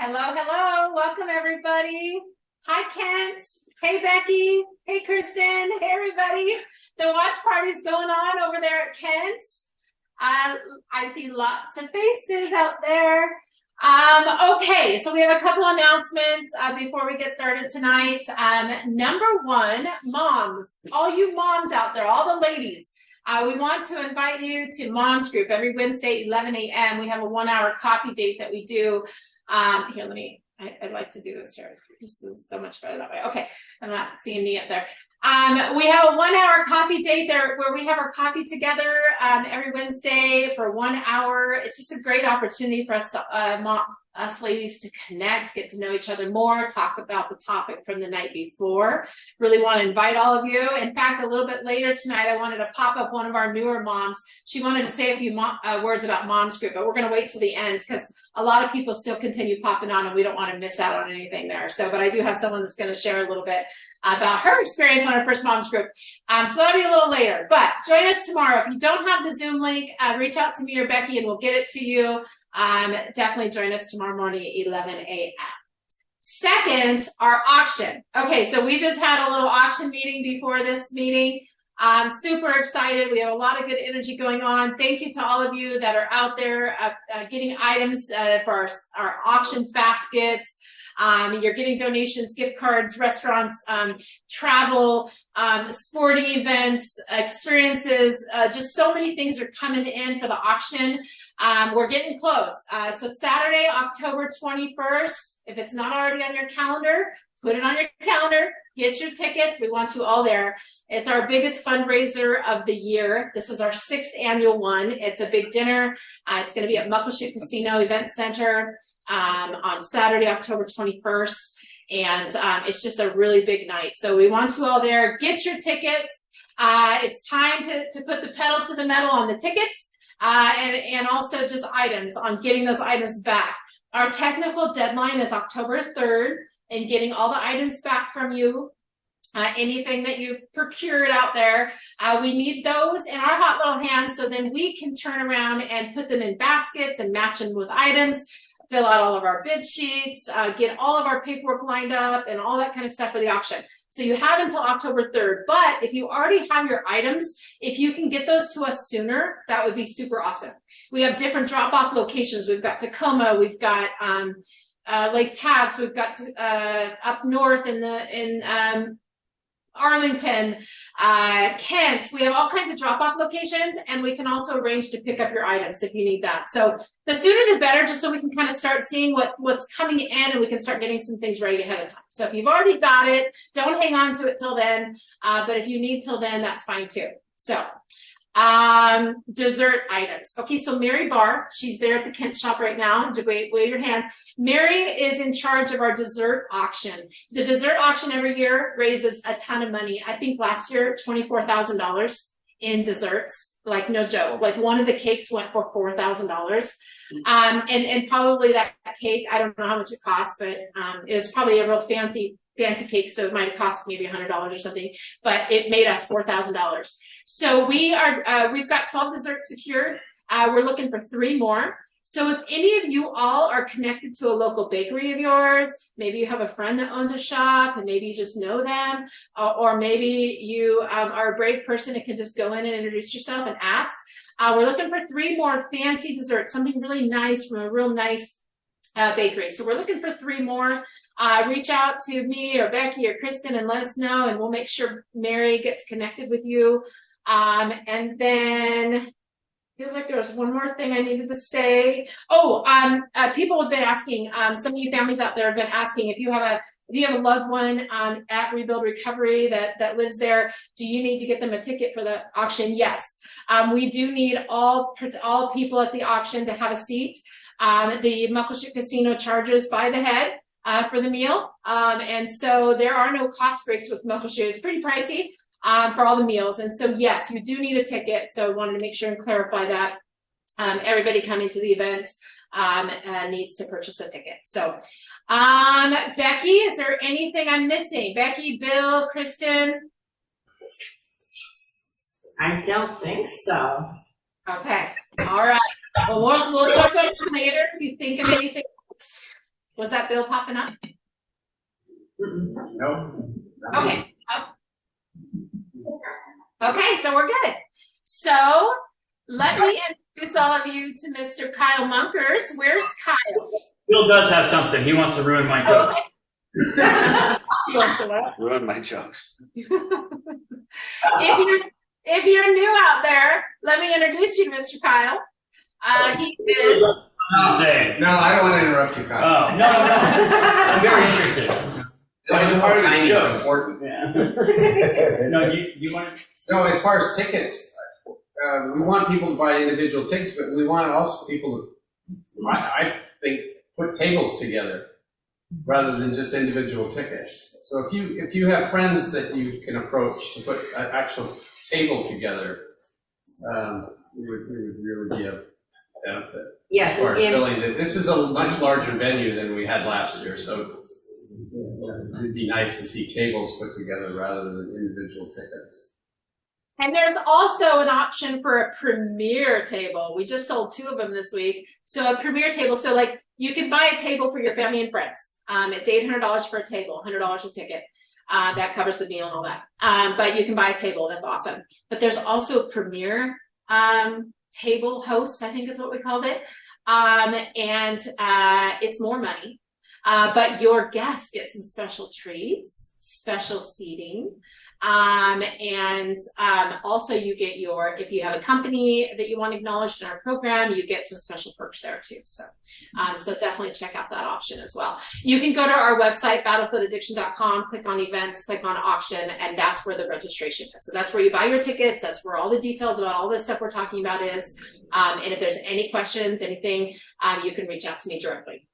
Hello, hello. Welcome, everybody. Hi, Kent. Hey, Becky. Hey, Kristen. Hey, everybody. The watch party's going on over there at Kent's. I see lots of faces out there. Okay, so we have a couple announcements before we get started tonight. Number one, moms. All you moms out there, all the ladies. We want to invite you to Mom's Group every Wednesday, 11 a.m. We have a 1-hour coffee date that we do. Here, I'd like to do this here. This is so much better that way. Okay, I'm not seeing me up there. We have a 1-hour coffee date there where we have our coffee together every Wednesday for 1 hour. It's just a great opportunity for us ladies to connect, get to know each other more, talk about the topic from the night before. Really want to invite all of you. In fact, a little bit later tonight, I wanted to pop up one of our newer moms. She wanted to say a few words about Mom's Group, but we're going to wait till the end because a lot of people still continue popping on and we don't want to miss out on anything there. So, but I do have someone that's going to share a little bit about her experience on our first Mom's Group. So that'll be a little later, but join us tomorrow. If you don't have the Zoom link, reach out to me or Becky and we'll get it to you. Definitely join us tomorrow morning at 11 a.m. Second, our auction. Okay, so we just had a little auction meeting before this meeting. I'm super excited. We have a lot of good energy going on. Thank you to all of you that are out there getting items for our auction baskets. You're getting donations, gift cards, restaurants, travel, sporting events, experiences, just so many things are coming in for the auction. We're getting close. So Saturday, October 21st, if it's not already on your calendar, put it on your calendar, get your tickets. We want you all there. It's our biggest fundraiser of the year. This is our 6th annual one. It's a big dinner. It's going to be at Muckleshoot Casino Event Center on Saturday, October 21st. And it's just a really big night. So we want you all there. Get your tickets. It's time to put the pedal to the metal on the tickets and also just items on getting those items back. Our technical deadline is October 3rd and getting all the items back from you. Anything that you've procured out there, we need those in our hot little hands so then we can turn around and put them in baskets and match them with items. Fill out all of our bid sheets, get all of our paperwork lined up and all that kind of stuff for the auction. So you have until October 3rd, but if you already have your items, if you can get those to us sooner, that would be super awesome. We have different drop-off locations. We've got Tacoma, we've got Lake Taps, we've got up north in Arlington, Kent. We have all kinds of drop-off locations, and we can also arrange to pick up your items if you need that. So the sooner the better, just so we can kind of start seeing what's coming in and we can start getting some things ready ahead of time. So if you've already got it, don't hang on to it till then. But if you need till then, that's fine too. So dessert items. Okay, so Mary Barr, she's there at the Kent shop right now. Wave your hands. Mary is in charge of our dessert auction. The dessert auction every year raises a ton of money. I think last year, $24,000 in desserts. Like no joke. Like one of the cakes went for $4,000. And probably that cake, I don't know how much it cost, but it was probably a real fancy cake, so it might have cost maybe $100 or something, but it made us $4,000. So we've got 12 desserts secured. We're looking for 3 more. So if any of you all are connected to a local bakery of yours, maybe you have a friend that owns a shop and maybe you just know them, or maybe you are a brave person and can just go in and introduce yourself and ask. We're looking for 3 more fancy desserts, something really nice from a real nice bakery. So we're looking for 3 more. Reach out to me or Becky or Kristen and let us know, and we'll make sure Mary gets connected with you. And then feels like there was one more thing I needed to say. Oh, people have been asking, some of you families out there have been asking if you have a loved one at Rebuild Recovery that lives there, do you need to get them a ticket for the auction? Yes. We do need all people at the auction to have a seat. The Muckleshoot Casino charges by the head for the meal. And so there are no cost breaks with Muckleshoot. It's pretty pricey for all the meals. And so, yes, you do need a ticket. So I wanted to make sure and clarify that. Everybody coming to the event needs to purchase a ticket. So, Becky, is there anything I'm missing? Becky, Bill, Kristen? I don't think so. Okay. All right. Well, we'll talk about it later if you think of anything else. Was that bill popping up? No. Okay. Okay, so we're good. So let me introduce all of you to Mr. Kyle Munkers. Where's Kyle? Bill does have something. He wants to ruin my joke. He wants to what? Ruin my jokes. If you're new out there, let me introduce you to Mr. Kyle. He is. Say. No, I don't want to interrupt you, Kyle. Oh, no. I'm very interested. Part of the Timing's jokes. important. Yeah. No, you want to? No, as far as tickets, we want people to buy individual tickets, but we want also people to, I think, put tables together rather than just individual tickets. So if you have friends that you can approach to put an actual table together, it would really be a benefit. Yes, As far as and filling it. This is a much larger venue than we had last year, so it'd be nice to see tables put together rather than individual tickets. And there's also an option for a premier table. We just sold 2 of them this week. So a premier table, so like you can buy a table for your family and friends. It's $800 for a table, $100 a ticket. That covers the meal and all that. But you can buy a table. That's awesome. But there's also a premier table host, I think is what we called it. And it's more money. But your guests get some special treats, special seating. Also you get if you have a company that you want acknowledged in our program, you get some special perks there too. So definitely check out that option as well. You can go to our website, battlefieldaddiction.com, click on events, click on auction, and that's where the registration is. So that's where you buy your tickets. That's where all the details about all this stuff we're talking about is. And if there's any questions, anything, you can reach out to me directly.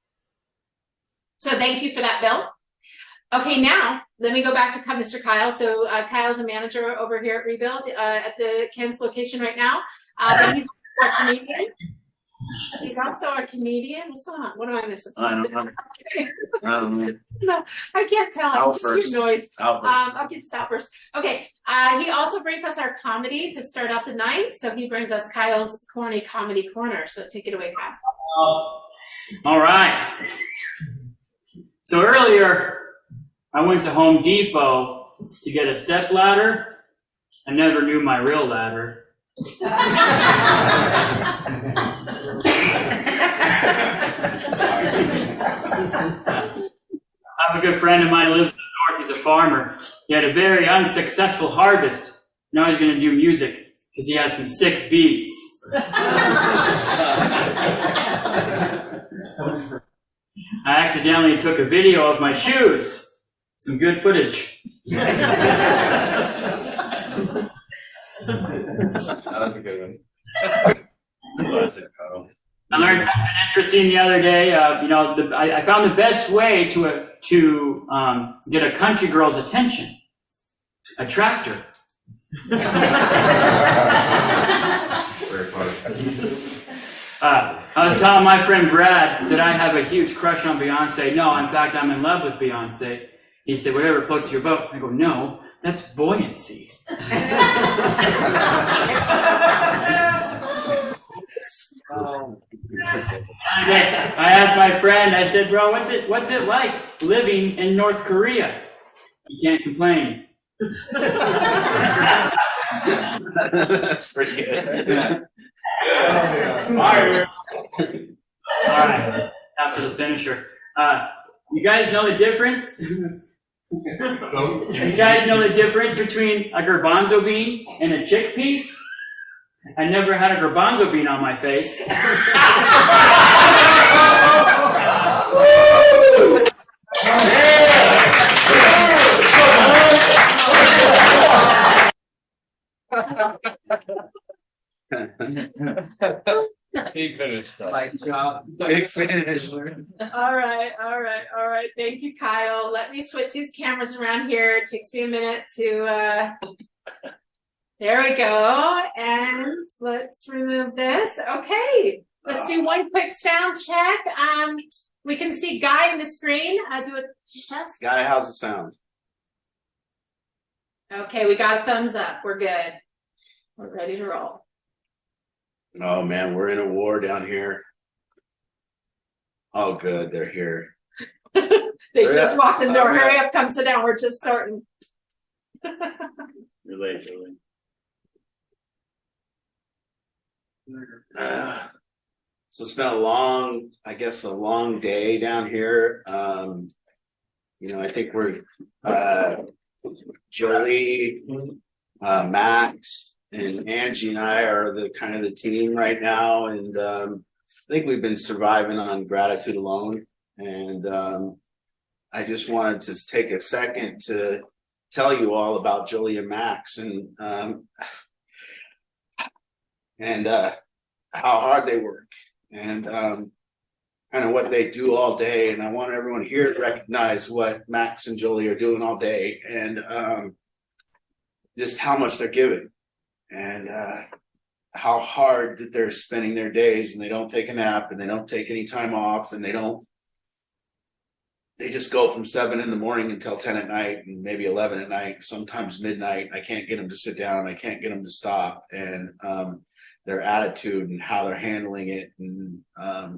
So thank you for that, Bill. Okay, now let me go back to Mr. Kyle. So Kyle's a manager over here at Rebuild at the Kent's location right now. But he's our comedian. He's also our comedian. What's going on? What am I missing? I don't know. No, I can't tell. I just Outburst. hear noise. Outburst. Okay, just outburst. Okay, he also brings us our comedy to start out the night. So he brings us Kyle's Corny Comedy Corner. So take it away, Kyle. All right. So earlier, I went to Home Depot to get a step ladder. I never knew my real ladder. I have a good friend of mine who lives in the north. He's a farmer. He had a very unsuccessful harvest. Now he's going to do music because he has some sick beats. I accidentally took a video of my shoes. Some good footage. That was a good one. I learned something interesting the other day. I found the best way to get a country girl's attention. A tractor. Very funny. I was telling my friend Brad that I have a huge crush on Beyonce. No, in fact, I'm in love with Beyonce. He said, whatever floats your boat. I go, no, that's buoyancy. I asked my friend, I said, bro, what's it like living in North Korea? You can't complain. That's pretty good. All right, after the finisher. You guys know the difference? You guys know the difference between a garbanzo bean and a chickpea? I never had a garbanzo bean on my face. He finished. Nice job. Big finish. All right. Thank you, Kyle. Let me switch these cameras around here. It takes me a minute to, there we go. And let's remove this. Okay, let's do one quick sound check. We can see Guy on the screen. Do a test. Guy, how's the sound? Okay, we got a thumbs up. We're good. We're ready to roll. Oh man, we're in a war down here. Oh good, they're here. They Oh, just yeah. walked in the door. Oh, yeah. Hurry up, come sit down. We're just starting. You're late, Julie. So it's been a long day down here. I think we're Jolie, Max, and Angie and I are the kind of the team right now, and I think we've been surviving on gratitude alone. And I just wanted to take a second to tell you all about Jolie and Max, and how hard they work, and kind of what they do all day. And I want everyone here to recognize what Max and Jolie are doing all day, and just how much they're giving, and how hard that they're spending their days, and they don't take a nap, and they don't take any time off, and they just go from 7 in the morning until 10 at night, and maybe 11 at night, sometimes midnight. I can't get them to sit down. I can't get them to stop. And their attitude and how they're handling it, and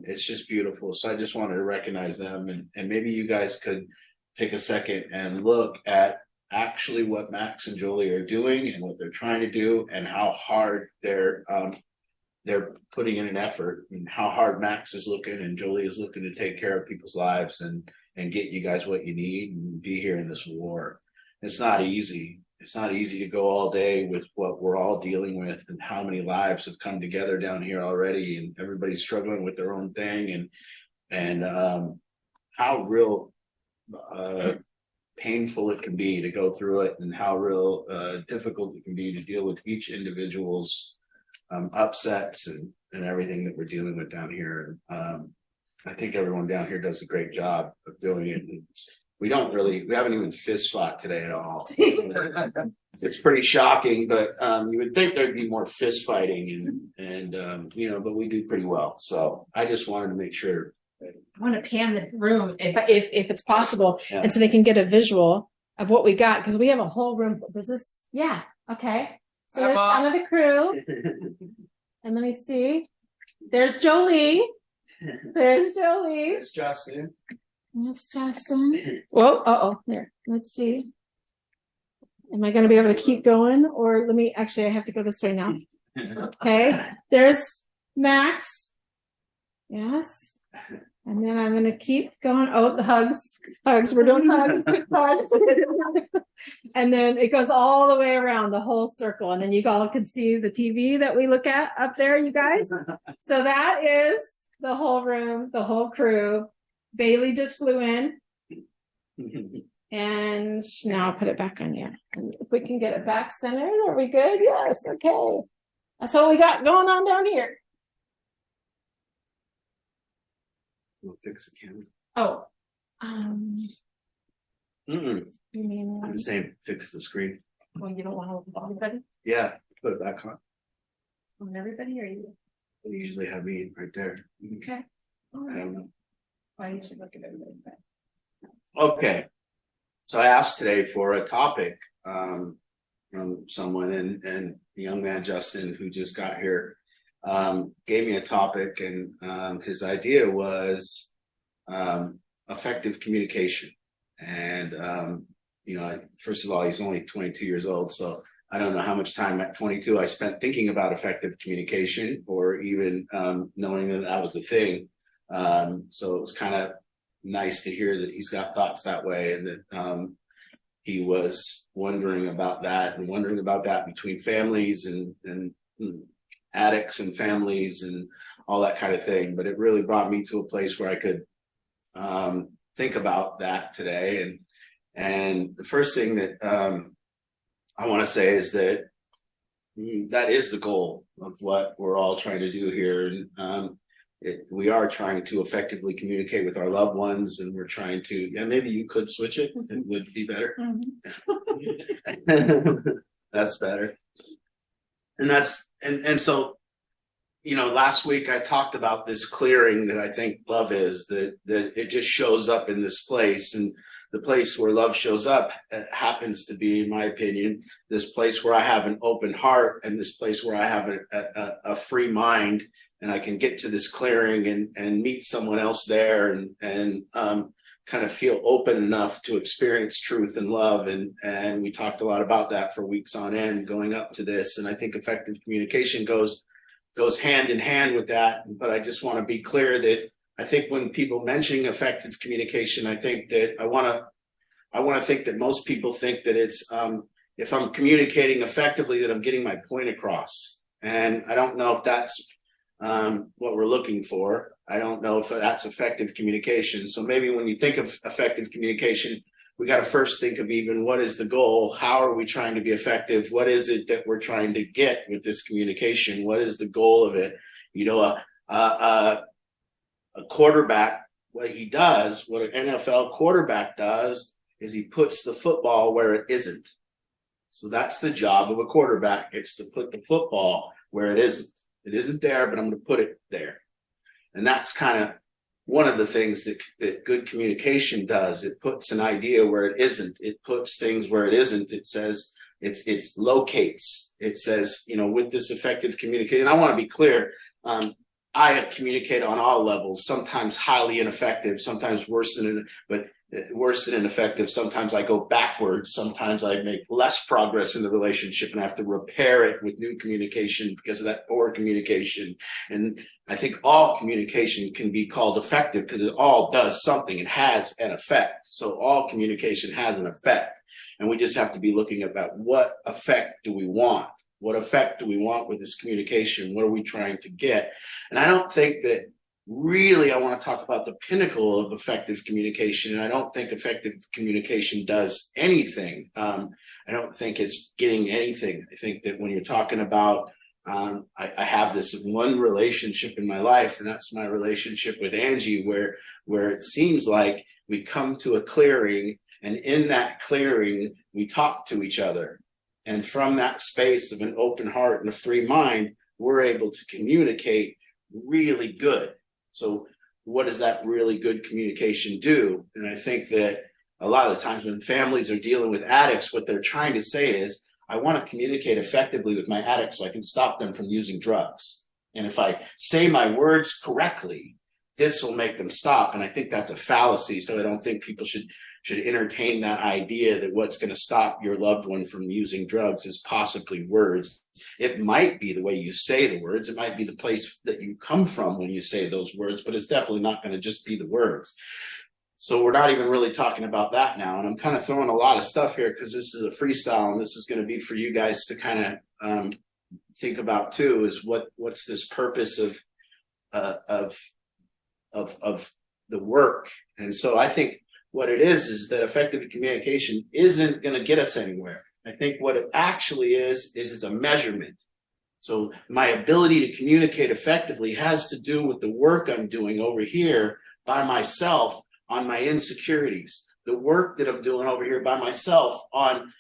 it's just beautiful. So I just wanted to recognize them, and maybe you guys could take a second and look at actually what Max and Jolie are doing and what they're trying to do, and how hard they're putting in an effort, and how hard Max is looking and Jolie is looking to take care of people's lives and get you guys what you need and be here in this war. It's not easy. It's not easy to go all day with what we're all dealing with, and how many lives have come together down here already, and everybody's struggling with their own thing, and how real painful it can be to go through it, and how real difficult it can be to deal with each individual's upsets and everything that we're dealing with down here. I think everyone down here does a great job of doing it. We haven't even fist fought today at all. It's pretty shocking, but you would think there'd be more fist fighting, but we do pretty well. So I just wanted to make sure. I want to pan the room if it's possible, Yeah. and so they can get a visual of what we got, because we have a whole room. Yeah, okay. So there's some of the crew, and let me see. There's Jolie. There's Jolie. It's Justin. Yes, Justin. Whoa, there. Let's see. Am I going to be able to keep going, or I have to go this way now. Okay. There's Max. Yes. And then I'm going to keep going. Oh, the hugs. We're doing hugs. Hugs. And then it goes all the way around the whole circle. And then you all can see the TV that we look at up there, you guys. So that is the whole room, the whole crew. Bailey just flew in. And now I'll put it back on you. And if we can get it back centered, are we good? Yes. Okay. That's what we got going on down here. We'll fix the camera. Oh, Mm-mm. you mean, I'm saying fix the screen. well, you don't want to look at everybody? Yeah, put it back on. On everybody, or you? They usually have me right there. Okay. All I right. don't know. Well, you should look at everybody. Okay. So I asked today for a topic from someone, and the young man Justin, who just got here, gave me a topic, and his idea was effective communication. And first of all, he's only 22 years old, so I don't know how much time at 22 I spent thinking about effective communication, or even knowing that was a thing. So it was kind of nice to hear that he's got thoughts that way, and that he was wondering about that between families and addicts and families and all that kind of thing. But it really brought me to a place where I could think about that today. And the first thing that I want to say is that that is the goal of what we're all trying to do here. And we are trying to effectively communicate with our loved ones, and we're trying to, maybe you could switch it. It would be better. That's better. And so, last week I talked about this clearing that I think love is, that it just shows up in this place. And the place where love shows up happens to be, in my opinion, this place where I have an open heart, and this place where I have a free mind, and I can get to this clearing and meet someone else there, and kind of feel open enough to experience truth and love. And we talked a lot about that for weeks on end going up to this. And I think effective communication goes hand in hand with that. But I just want to be clear that I think when people mention effective communication, I think that I want to think that most people think that it's, if I'm communicating effectively, that I'm getting my point across. And I don't know if that's what we're looking for. I don't know if that's effective communication. So maybe when you think of effective communication, we got to first think of even what is the goal? How are we trying to be effective? What is it that we're trying to get with this communication? What is the goal of it? You know, a quarterback, what he does, what an NFL quarterback does, is he puts the football where it isn't. So that's the job of a quarterback. It's to put the football where it isn't. It isn't there, but I'm going to put it there. And that's kind of one of the things that good communication does. It puts an idea where it isn't. It puts things where it isn't. It says, it locates. It says, you know, with this effective communication, I want to be clear. I communicate on all levels, sometimes highly ineffective, sometimes worse than ineffective. Sometimes I go backwards. Sometimes I make less progress in the relationship and I have to repair it with new communication because of that poor communication. And I think all communication can be called effective because it all does something. It has an effect. So all communication has an effect. And we just have to be looking about what effect do we want? What effect do we want with this communication? What are we trying to get? And I don't think that really, I want to talk about the pinnacle of effective communication. And I don't think effective communication does anything. I don't think it's getting anything. I think that when you're talking about, I have this one relationship in my life, and that's my relationship with Angie, where it seems like we come to a clearing, and in that clearing, we talk to each other. And from that space of an open heart and a free mind, we're able to communicate really good. So what does that really good communication do? And I think that a lot of the times when families are dealing with addicts, what they're trying to say is, I want to communicate effectively with my addict so I can stop them from using drugs. And if I say my words correctly, this will make them stop. And I think that's a fallacy. So I don't think people should entertain that idea that what's going to stop your loved one from using drugs is possibly words. It might be the way you say the words. It might be the place that you come from when you say those words, but it's definitely not going to just be the words. So we're not even really talking about that now. And I'm kind of throwing a lot of stuff here because this is a freestyle, and this is going to be for you guys to kind of think about too, is what's this purpose of the work. And so I think what it is that effective communication isn't going to get us anywhere. I think what it actually is it's a measurement. So my ability to communicate effectively has to do with the work I'm doing over here by myself on my insecurities, the work that I'm doing over here by myself on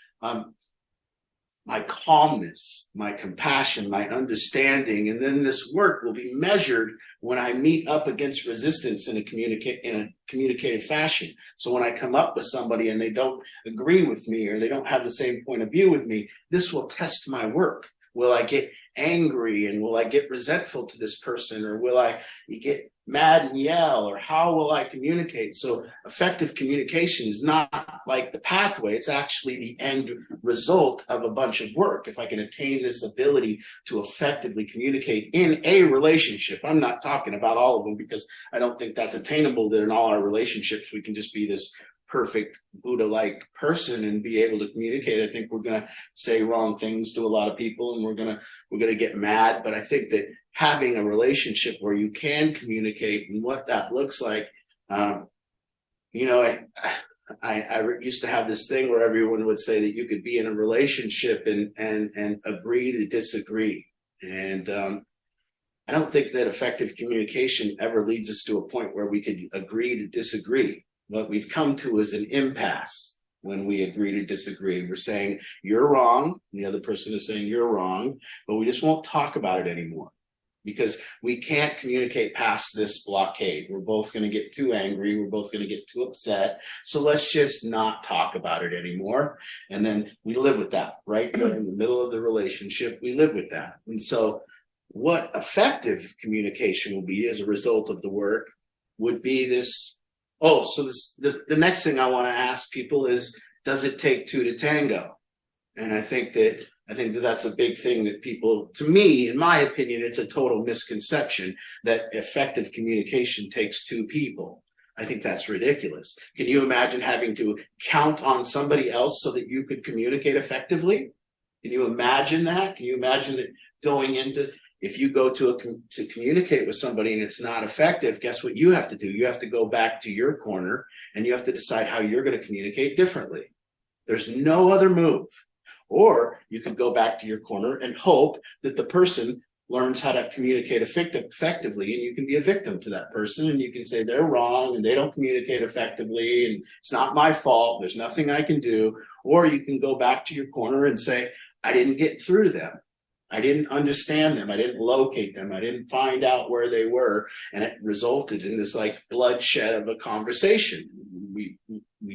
my calmness, my compassion, my understanding. And then this work will be measured when I meet up against resistance in a communicative fashion. So when I come up with somebody and they don't agree with me or they don't have the same point of view with me, this will test my work. Will I get angry and will I get resentful to this person, or will I get mad and yell, or how will I communicate? So effective communication is not like the pathway. It's actually the end result of a bunch of work. If I can attain this ability to effectively communicate in a relationship, I'm not talking about all of them because I don't think that's attainable, that in all our relationships we can just be this perfect Buddha-like person and be able to communicate. I think we're going to say wrong things to a lot of people, and we're going to get mad. But I think that having a relationship where you can communicate and what that looks like, I used to have this thing where everyone would say that you could be in a relationship and agree to disagree. And I don't think that effective communication ever leads us to a point where we could agree to disagree. What we've come to is an impasse when we agree to disagree. We're saying you're wrong, and the other person is saying you're wrong, but we just won't talk about it anymore because we can't communicate past this blockade. We're both going to get too angry. We're both going to get too upset. So let's just not talk about it anymore. And then we live with that, right? In the middle of the relationship, we live with that. And so what effective communication will be as a result of the work would be this Oh, so the next thing I want to ask people is, does it take two to tango? And I think that that's a big thing that people, to me, in my opinion, it's a total misconception that effective communication takes two people. I think that's ridiculous. Can you imagine having to count on somebody else so that you could communicate effectively? Can you imagine that? Can you imagine it going into, if you go to communicate with somebody and it's not effective, guess what you have to do? You have to go back to your corner and you have to decide how you're going to communicate differently. There's no other move. Or you could go back to your corner and hope that the person learns how to communicate effectively, and you can be a victim to that person, and you can say they're wrong and they don't communicate effectively and it's not my fault, there's nothing I can do. Or you can go back to your corner and say, I didn't get through to them, I didn't understand them, I didn't locate them, I didn't find out where they were, and it resulted in this like bloodshed of a conversation. We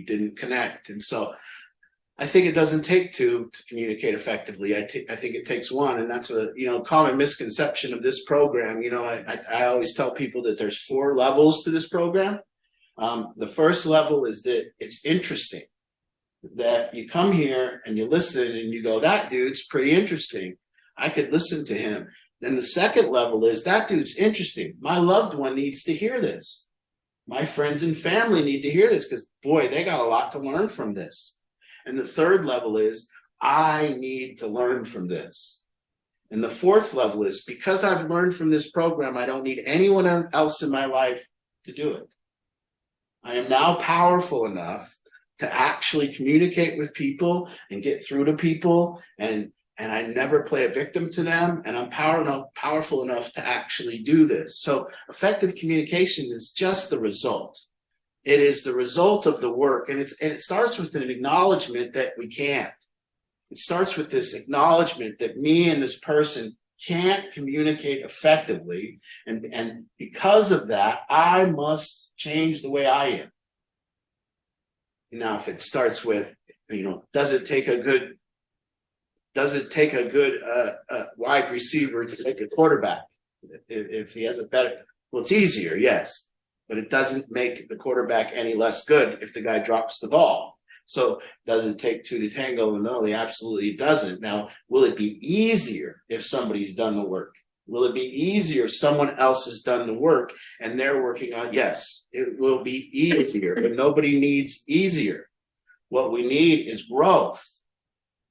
didn't connect. And so I think it doesn't take two to communicate effectively. I think it takes one, and that's a common misconception of this program. I always tell people that there's 4 levels to this program. The first level is that it's interesting, that you come here and you listen and you go, that dude's pretty interesting, I could listen to him. Then the second level is, that dude's interesting, my loved one needs to hear this, my friends and family need to hear this, because boy, they got a lot to learn from this. And the third level is, I need to learn from this. And the fourth level is, because I've learned from this program, I don't need anyone else in my life to do it. I am now powerful enough to actually communicate with people and get through to people, and I never play a victim to them, and I'm powerful enough to actually do this. So effective communication is just the result. It is the result of the work, and it starts with an acknowledgement that we can't. It starts with this acknowledgement that me and this person can't communicate effectively, and because of that, I must change the way I am. Now, if it starts with, does it take a good wide receiver to make a quarterback? If he has a better, well, it's easier, yes. But it doesn't make the quarterback any less good if the guy drops the ball. So does it take two to tango? No, it absolutely doesn't. Now, will it be easier if somebody's done the work? Will it be easier if someone else has done the work and they're working on? Yes, it will be easier, but nobody needs easier. What we need is growth.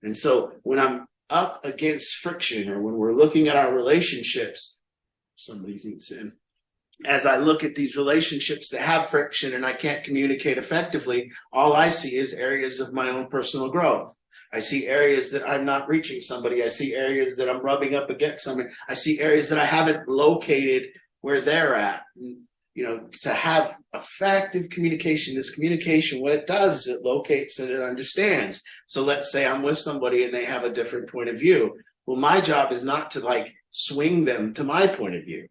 And so when I'm up against friction, or when we're looking at our relationships, somebody's in. As I look at these relationships that have friction and I can't communicate effectively, all I see is areas of my own personal growth. I see areas that I'm not reaching somebody. I see areas that I'm rubbing up against somebody. I see areas that I haven't located where they're at. To have effective communication, this communication, what it does is it locates and it understands. So let's say I'm with somebody and they have a different point of view. Well, my job is not to swing them to my point of view.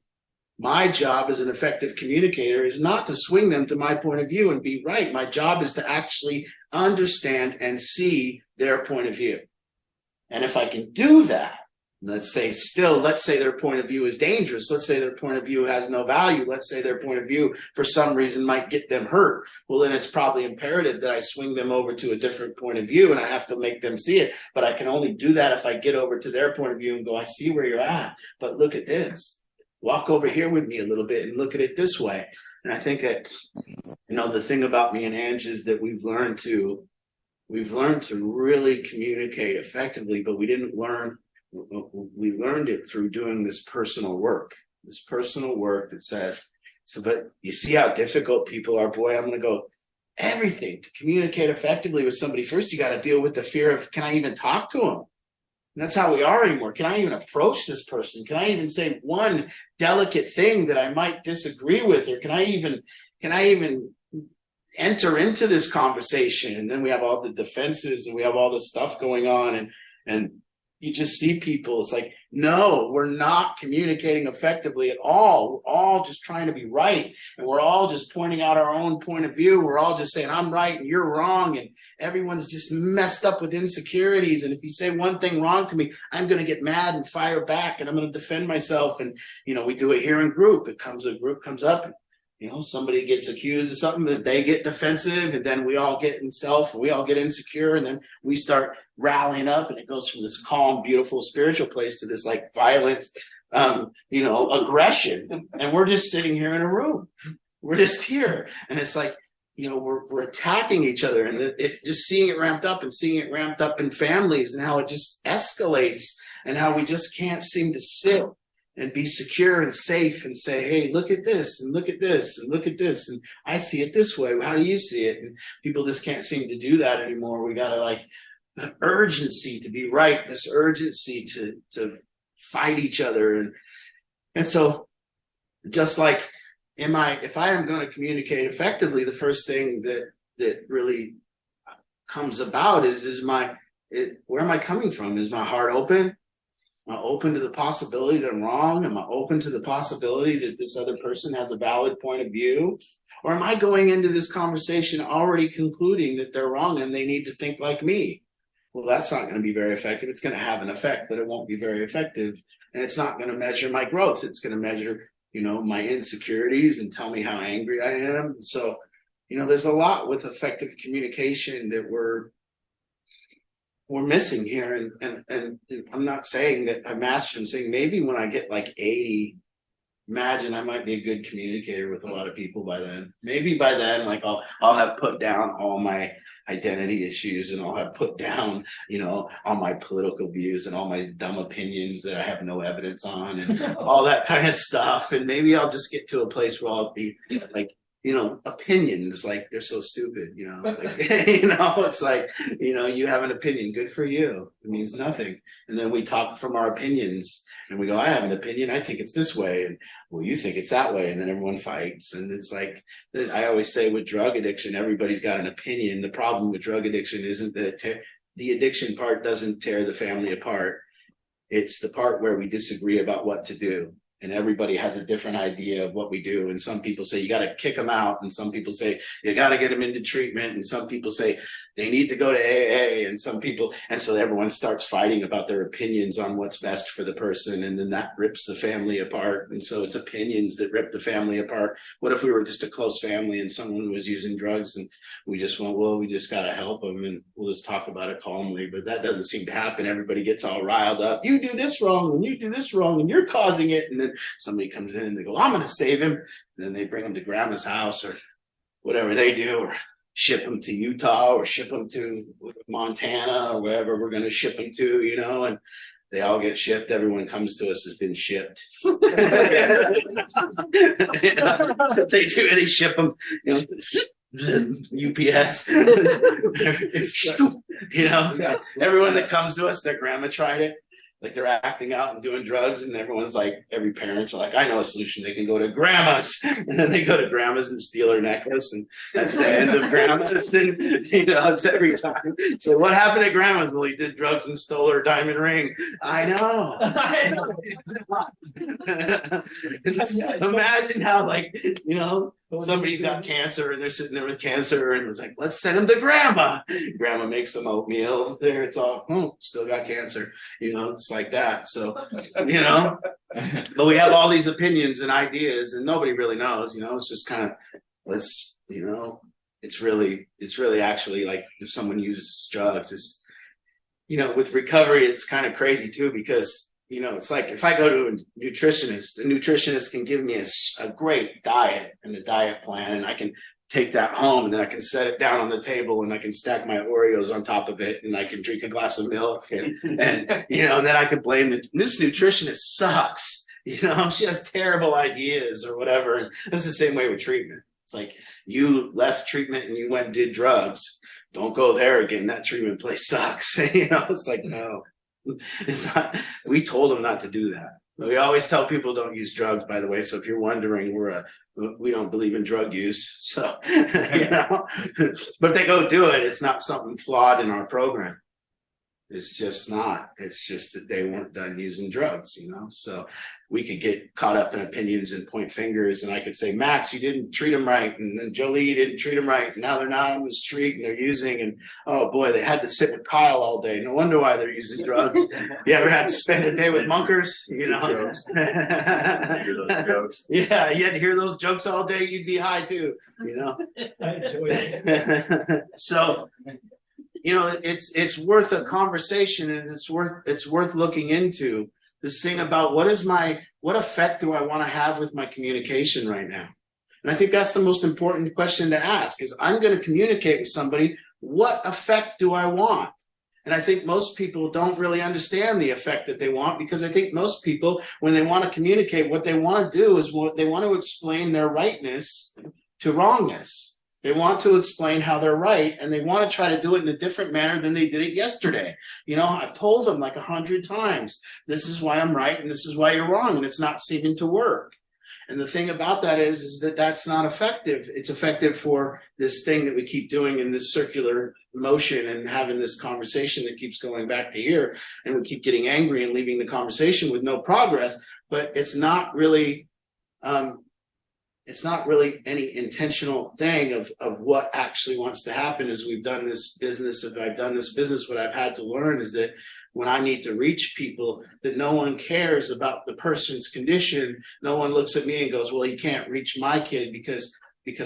My job as an effective communicator is not to swing them to my point of view and be right. My job is to actually understand and see their point of view. And if I can do that, let's say their point of view is dangerous. Let's say their point of view has no value. Let's say their point of view for some reason might get them hurt. Well, then it's probably imperative that I swing them over to a different point of view, and I have to make them see it. But I can only do that if I get over to their point of view and go, I see where you're at, but look at this. Walk over here with me a little bit and look at it this way. And I think that, the thing about me and Ange is that we've learned to really communicate effectively, but we learned it through doing this personal work that says, but you see how difficult people are. Boy, I'm going to go everything to communicate effectively with somebody. First, you got to deal with the fear of, can I even talk to them? And that's how we are anymore. Can I even approach this person? Can I even say one delicate thing that I might disagree with? Or can I even enter into this conversation? And then we have all the defenses and we have all the stuff going on, and you just see people. It's like, no, we're not communicating effectively at all. We're all just trying to be right. And we're all just pointing out our own point of view. We're all just saying, I'm right and you're wrong. And everyone's just messed up with insecurities. And if you say one thing wrong to me, I'm going to get mad and fire back, and I'm going to defend myself. And, we do it here in group. A group comes up. somebody gets accused of something, that they get defensive, and then we all get we all get insecure, and then we start rallying up, and it goes from this calm, beautiful, spiritual place to this like violent, aggression. And we're just sitting here in a room. We're just here. And it's like, we're attacking each other, and it's just seeing it ramped up and seeing it ramped up in families, and how it just escalates, and how we just can't seem to sit and be secure and safe and say, hey, look at this and look at this and look at this. And I see it this way. How do you see it? And people just can't seem to do that anymore. We got to like an urgency to be right, this urgency to fight each other. And so just like, if I am going to communicate effectively, the first thing that really comes about is where am I coming from? Is my heart open? Am I open to the possibility that I'm wrong? Am I open to the possibility that this other person has a valid point of view? Or am I going into this conversation already concluding that they're wrong and they need to think like me? Well, that's not going to be very effective. It's going to have an effect, but it won't be very effective. And it's not going to measure my growth. It's going to measure, my insecurities and tell me how angry I am. So, there's a lot with effective communication that we're missing here. And I'm not saying that I mastered. I'm saying maybe when I get like 80, imagine I might be a good communicator with a lot of people by then. Maybe by then, like I'll have put down all my identity issues, and I'll have put down, all my political views and all my dumb opinions that I have no evidence on, and all that kind of stuff. And maybe I'll just get to a place where I'll be like, opinions, like they're so stupid, it's like, you have an opinion, good for you. It means nothing. And then we talk from our opinions, and we go, I have an opinion, I think it's this way, and well, you think it's that way, and then everyone fights. And it's like, I always say with drug addiction, everybody's got an opinion. The problem with drug addiction isn't that the addiction part doesn't tear the family apart. It's the part where we disagree about what to do. And everybody has a different idea of what we do. And some people say you got to kick them out. And some people say you got to get them into treatment. And some people say they need to go to AA. And so everyone starts fighting about their opinions on what's best for the person. And then that rips the family apart. And so it's opinions that rip the family apart. What if we were just a close family and someone was using drugs and we just went, well, we just got to help them and we'll just talk about it calmly. But that doesn't seem to happen. Everybody gets all riled up. You do this wrong and you do this wrong and you're causing it. And then somebody comes in and they go, I'm going to save him. And then they bring him to grandma's house or whatever they do, or ship him to Utah or ship him to Montana or wherever we're going to ship him to, and they all get shipped. Everyone comes to us has been shipped. They ship them, UPS. Everyone that comes to us, their grandma tried it. Like they're acting out and doing drugs, and everyone's like, every parent's like, I know a solution. They can go to grandma's, and then they go to grandma's and steal her necklace, and that's the end of grandma's. And it's every time. So what happened to grandma's? Well, he did drugs and stole her diamond ring. I know. Imagine how, somebody's got cancer and they're sitting there with cancer, and it's like, let's send him to grandma. Grandma makes some oatmeal. There, it's all, still got cancer. It's like that. So, but we have all these opinions and ideas, and nobody really knows. It's just kind of, it's really actually like if someone uses drugs, it's, with recovery, it's kind of crazy too, because it's like if I go to a nutritionist can give me a great diet and a diet plan, and I can take that home, and then I can set it down on the table, and I can stack my Oreos on top of it, and I can drink a glass of milk, and then I could blame it. This nutritionist sucks. She has terrible ideas or whatever. And that's the same way with treatment. It's like you left treatment and you went and did drugs. Don't go there again. That treatment place sucks. It's like, no. It's not. We told them not to do that. We always tell people don't use drugs, by the way. So if you're wondering, we don't believe in drug use. So, but if they go do it, it's not something flawed in our program. It's just not. It's just that they weren't done using drugs, you know? So we could get caught up in opinions and point fingers, and I could say, Max, you didn't treat them right, and then Jolie didn't treat them right, and now they're not on the street and they're using, and oh boy, they had to sit with Kyle all day. No wonder why they're using drugs. You ever had to spend a day with Munkers? You know? Hear those jokes. Yeah, you had to hear those jokes all day, you'd be high too, you know? I enjoy it. So, you know, it's worth a conversation, and it's worth looking into this thing about what effect do I want to have with my communication right now? And I think that's the most important question to ask is I'm going to communicate with somebody. What effect do I want? And I think most people don't really understand the effect that they want, because I think most people, when they want to communicate, what they want to do is they want to explain their rightness to wrongness. They want to explain how they're right, and they want to try to do it in a different manner than they did it yesterday. You know, I've told them like 100 times, this is why I'm right and this is why you're wrong, and it's not seeming to work. And the thing about that is that that's not effective. It's effective for this thing that we keep doing in this circular motion and having this conversation that keeps going back to here, and we keep getting angry and leaving the conversation with no progress, but it's not really any intentional thing of what actually wants to happen as we've done this business. If I've done this business, what I've had to learn is that when I need to reach people, that no one cares about the person's condition. No one looks at me and goes, well, you can't reach my kid because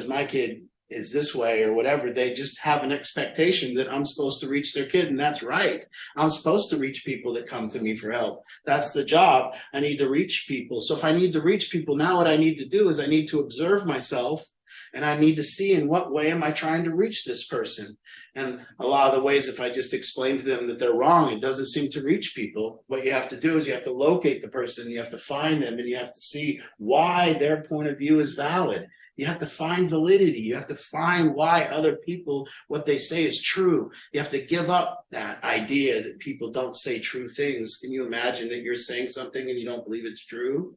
my kid is this way or whatever. They just have an expectation that I'm supposed to reach their kid, and that's right. I'm supposed to reach people that come to me for help. That's the job. I need to reach people. So if I need to reach people, now what I need to do is I need to observe myself, and I need to see in what way am I trying to reach this person. And a lot of the ways, if I just explain to them that they're wrong, it doesn't seem to reach people. What you have to do is you have to locate the person, you have to find them, and you have to see why their point of view is valid. You have to find validity. You have to find why other people, what they say is true. You have to give up that idea that people don't say true things. Can you imagine that you're saying something and you don't believe it's true?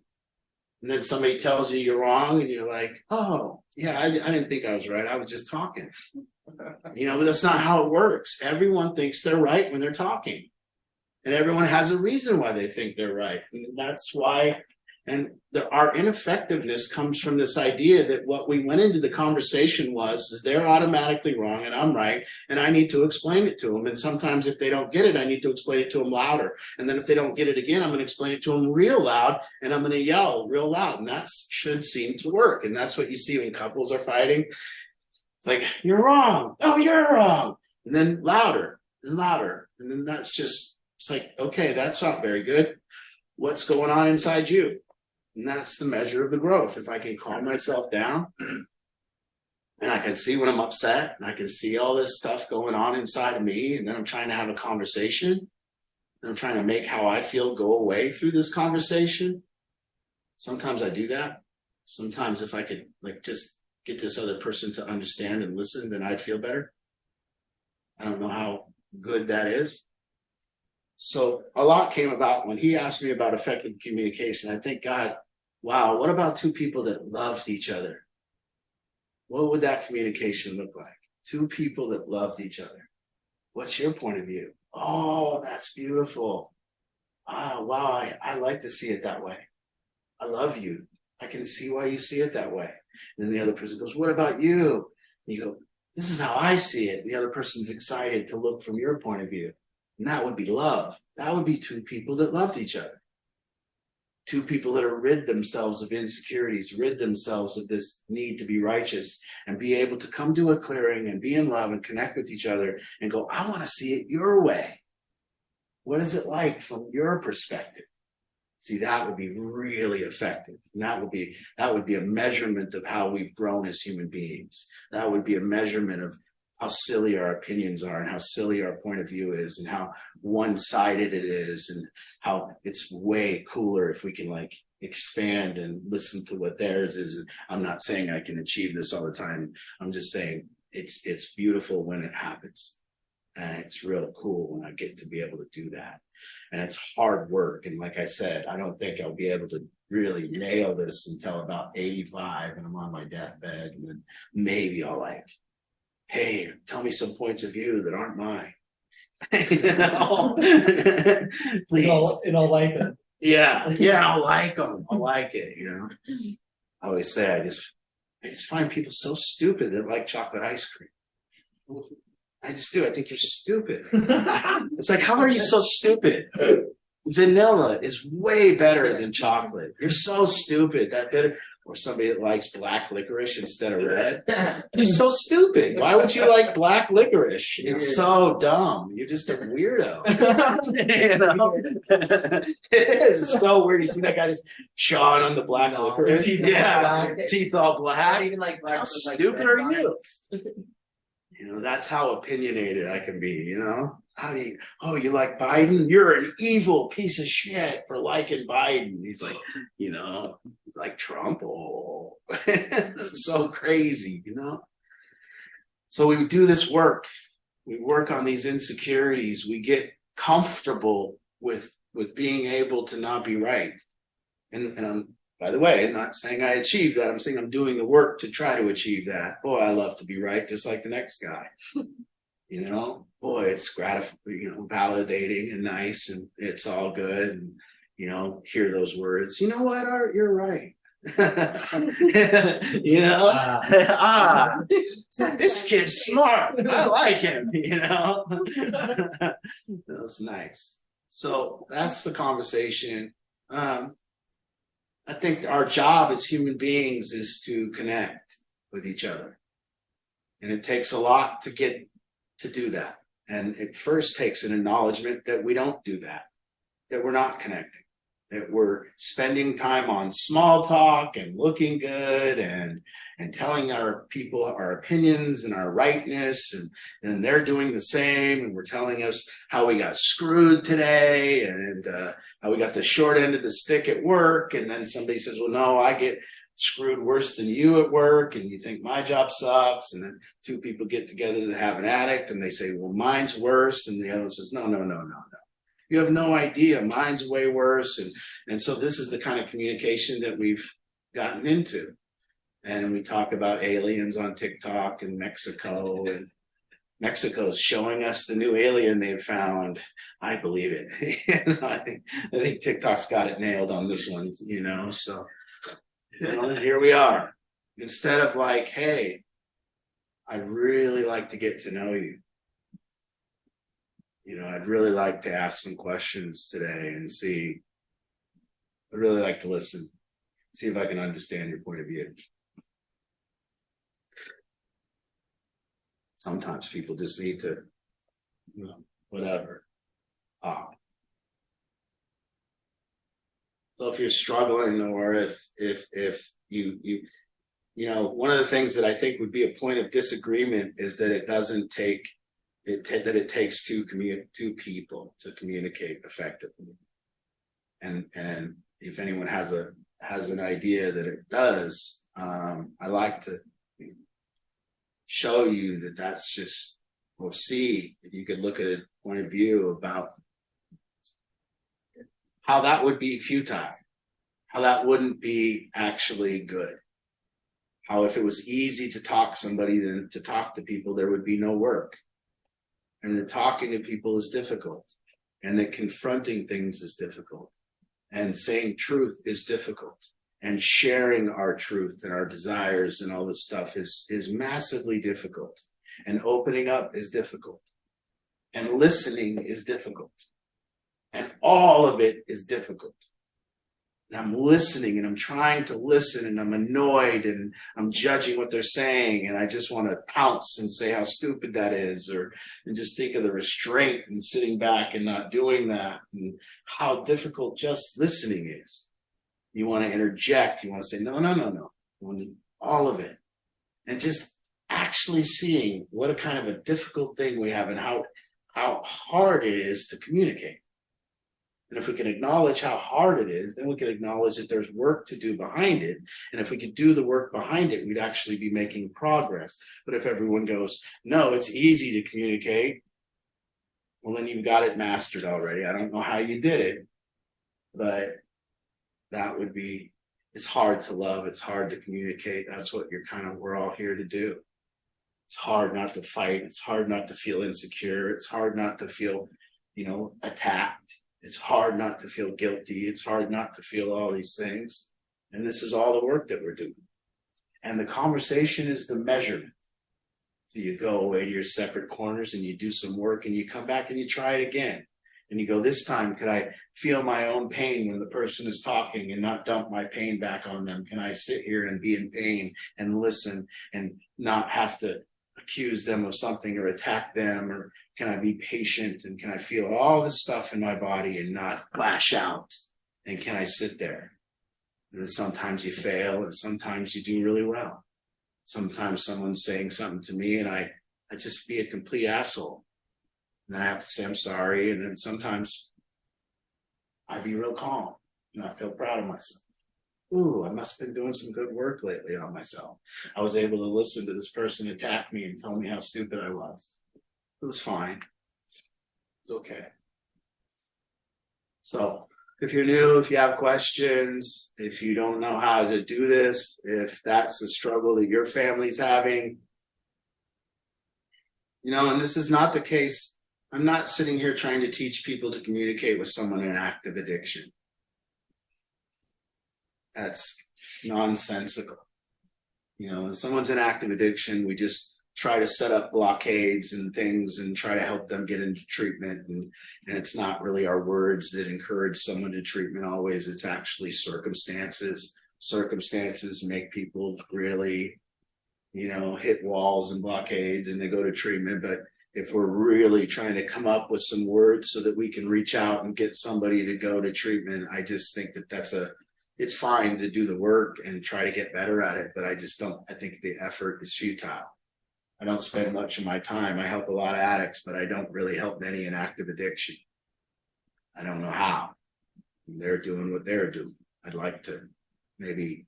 And then somebody tells you you're wrong and you're like, oh, yeah, I didn't think I was right. I was just talking. You know, but that's not how it works. Everyone thinks they're right when they're talking. And everyone has a reason why they think they're right. And that's why, and our ineffectiveness comes from this idea that what we went into the conversation is they're automatically wrong and I'm right, and I need to explain it to them. And sometimes if they don't get it, I need to explain it to them louder. And then if they don't get it again, I'm going to explain it to them real loud, and I'm going to yell real loud. And that should seem to work. And that's what you see when couples are fighting. It's like, you're wrong. Oh, you're wrong. And then louder and louder. And then that's just, it's like, okay, that's not very good. What's going on inside you? And that's the measure of the growth. If I can calm myself down and I can see when I'm upset and I can see all this stuff going on inside of me, and then I'm trying to have a conversation and I'm trying to make how I feel go away through this conversation. Sometimes I do that. Sometimes if I could like just get this other person to understand and listen, then I'd feel better. I don't know how good that is. So a lot came about when he asked me about effective communication. I think, God, wow, what about two people that loved each other? What would that communication look like? Two people that loved each other. What's your point of view? Oh, that's beautiful. Ah, wow, I like to see it that way. I love you. I can see why you see it that way. And then the other person goes, what about you? And you go, this is how I see it. And the other person's excited to look from your point of view. And that would be love. That would be two people that loved each other. Two people that are rid themselves of insecurities, rid themselves of this need to be righteous, and be able to come to a clearing and be in love and connect with each other and go, I want to see it your way. What is it like from your perspective? See, that would be really effective. And that would be a measurement of how we've grown as human beings. That would be a measurement of how silly our opinions are and how silly our point of view is and how one-sided it is and how it's way cooler if we can like expand and listen to what theirs is. I'm not saying I can achieve this all the time. I'm just saying it's beautiful when it happens. And it's real cool when I get to be able to do that. And it's hard work. And like I said, I don't think I'll be able to really nail this until about 85 and I'm on my deathbed. And then maybe I'll like, hey, tell me some points of view that aren't mine. You know? Please. In all likelihood. Yeah, I like them. I like it, you know. I always say I just find people so stupid that like chocolate ice cream. I just do. I think you're stupid. It's like, how are you so stupid? Vanilla is way better than chocolate. You're so stupid. That bitter. Or somebody that likes black licorice instead of red. You're so stupid. Why would you like black licorice? It's so dumb. You're just a weirdo. You know? It is. It's so weird. You see that guy just chawing on the black licorice? Teeth all black. Even like How stupid are you? You know, that's how opinionated I can be, you know? I mean, oh, you like Biden? You're an evil piece of shit for liking Biden. He's like, you know, like Trump. Oh, it's so crazy, you know? So we do this work. We work on these insecurities. We get comfortable with being able to not be right. And by the way, I'm not saying I achieved that. I'm saying I'm doing the work to try to achieve that. Boy, I love to be right, just like the next guy. You know, boy, it's gratifying, you know, validating and nice, and it's all good. And, you know, hear those words. You know what, Art? You're right. You know, this kid's smart. I like him. You know, that's nice. So that's the conversation. I think our job as human beings is to connect with each other. And it takes a lot to get to do that. And it first takes an acknowledgement that we don't do that we're not connecting, that we're spending time on small talk and looking good and telling our people our opinions and our rightness, and they're doing the same, and we're telling us how we got screwed today and how we got the short end of the stick at work, and then somebody says, well, no, I get screwed worse than you at work, and you think my job sucks, and then two people get together that have an addict, and they say, well, mine's worse, and the other one says, no, you have no idea, mine's way worse. And so this is the kind of communication that we've gotten into. And we talk about aliens on TikTok in Mexico, and Mexico's showing us the new alien they've found. I believe it. You know, I think TikTok's got it nailed on this one, you know. So, you know, here we are. Instead of like, hey, I'd really like to get to know you. You know, I'd really like to ask some questions today and see. I'd really like to listen, see if I can understand your point of view. Sometimes people just need to, you know, whatever. So if you're struggling, or if you know, one of the things that I think would be a point of disagreement is that it doesn't take that it takes two people to communicate effectively. And if anyone has an idea that it does, I like to show you that that's just, or see if you could look at a point of view about how that would be futile, how that wouldn't be actually good. How if it was easy to talk somebody than to talk to people, there would be no work. And that talking to people is difficult, and that confronting things is difficult, and saying truth is difficult, and sharing our truth and our desires and all this stuff is massively difficult, and opening up is difficult, and listening is difficult, and all of it is difficult. And I'm listening, and I'm trying to listen, and I'm annoyed, and I'm judging what they're saying, and I just want to pounce and say how stupid that is, and just think of the restraint and sitting back and not doing that, and how difficult just listening is. You want to interject, you want to say, no. You want to, all of it. And just actually seeing what a kind of a difficult thing we have, and how hard it is to communicate. And if we can acknowledge how hard it is, then we can acknowledge that there's work to do behind it. And if we could do the work behind it, we'd actually be making progress. But if everyone goes, no, it's easy to communicate, well, then you've got it mastered already. I don't know how you did it, but that would be, it's hard to love. It's hard to communicate. That's what we're all here to do. It's hard not to fight. It's hard not to feel insecure. It's hard not to feel, attacked. It's hard not to feel guilty. It's hard not to feel all these things. And this is all the work that we're doing. And the conversation is the measurement. So you go away to your separate corners and you do some work and you come back and you try it again. And you go, this time, could I feel my own pain when the person is talking and not dump my pain back on them? Can I sit here and be in pain and listen and not have to accuse them of something or attack them? Or can I be patient and can I feel all this stuff in my body and not lash out? And can I sit there? And then sometimes you fail and sometimes you do really well. Sometimes someone's saying something to me and I just be a complete asshole. And then I have to say, I'm sorry. And then sometimes I be real calm and I feel proud of myself. Ooh, I must have been doing some good work lately on myself. I was able to listen to this person attack me and tell me how stupid I was. It was fine. It was okay. So if you're new, if you have questions, if you don't know how to do this, if that's the struggle that your family's having, and this is not the case. I'm not sitting here trying to teach people to communicate with someone in active addiction. That's nonsensical. When someone's in active addiction, we just try to set up blockades and things and try to help them get into treatment. And it's not really our words that encourage someone to treatment always. It's actually circumstances. Circumstances make people really, hit walls and blockades and they go to treatment. But if we're really trying to come up with some words so that we can reach out and get somebody to go to treatment, I just think that it's fine to do the work and try to get better at it, but I think the effort is futile. I don't spend much of my time. I help a lot of addicts, but I don't really help many in active addiction. I don't know how. They're doing what they're doing. I'd like to maybe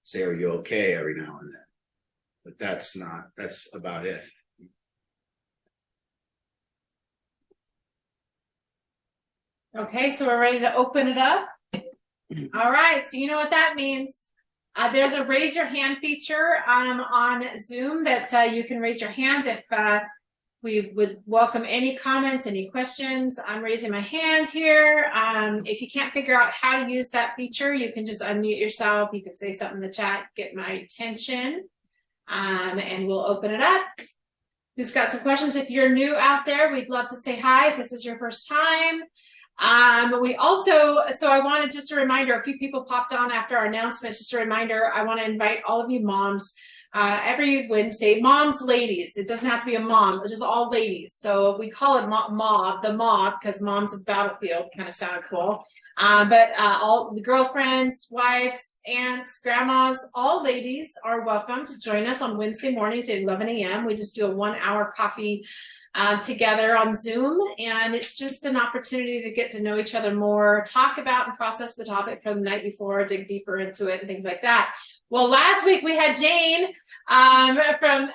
say, are you okay every now and then? But that's about it. Okay, so we're ready to open it up. All right, so you know what that means. There's a raise your hand feature on Zoom that you can raise your hand if we would welcome any comments, any questions. I'm raising my hand here. If you can't figure out how to use that feature, you can just unmute yourself. You can say something in the chat, get my attention, and we'll open it up. Who's got some questions? If you're new out there, we'd love to say hi if this is your first time. So I wanted just a reminder, a few people popped on after our announcements, just a reminder, I want to invite all of you moms, every Wednesday, moms, ladies, it doesn't have to be a mom, it's just all ladies. So we call it the mob, because mom's a battlefield, kind of sounded cool. But all the girlfriends, wives, aunts, grandmas, all ladies are welcome to join us on Wednesday mornings at 11 a.m. We just do a 1-hour coffee together on Zoom, and it's just an opportunity to get to know each other more, talk about and process the topic from the night before, dig deeper into it and things like that. Well, last week we had Jane from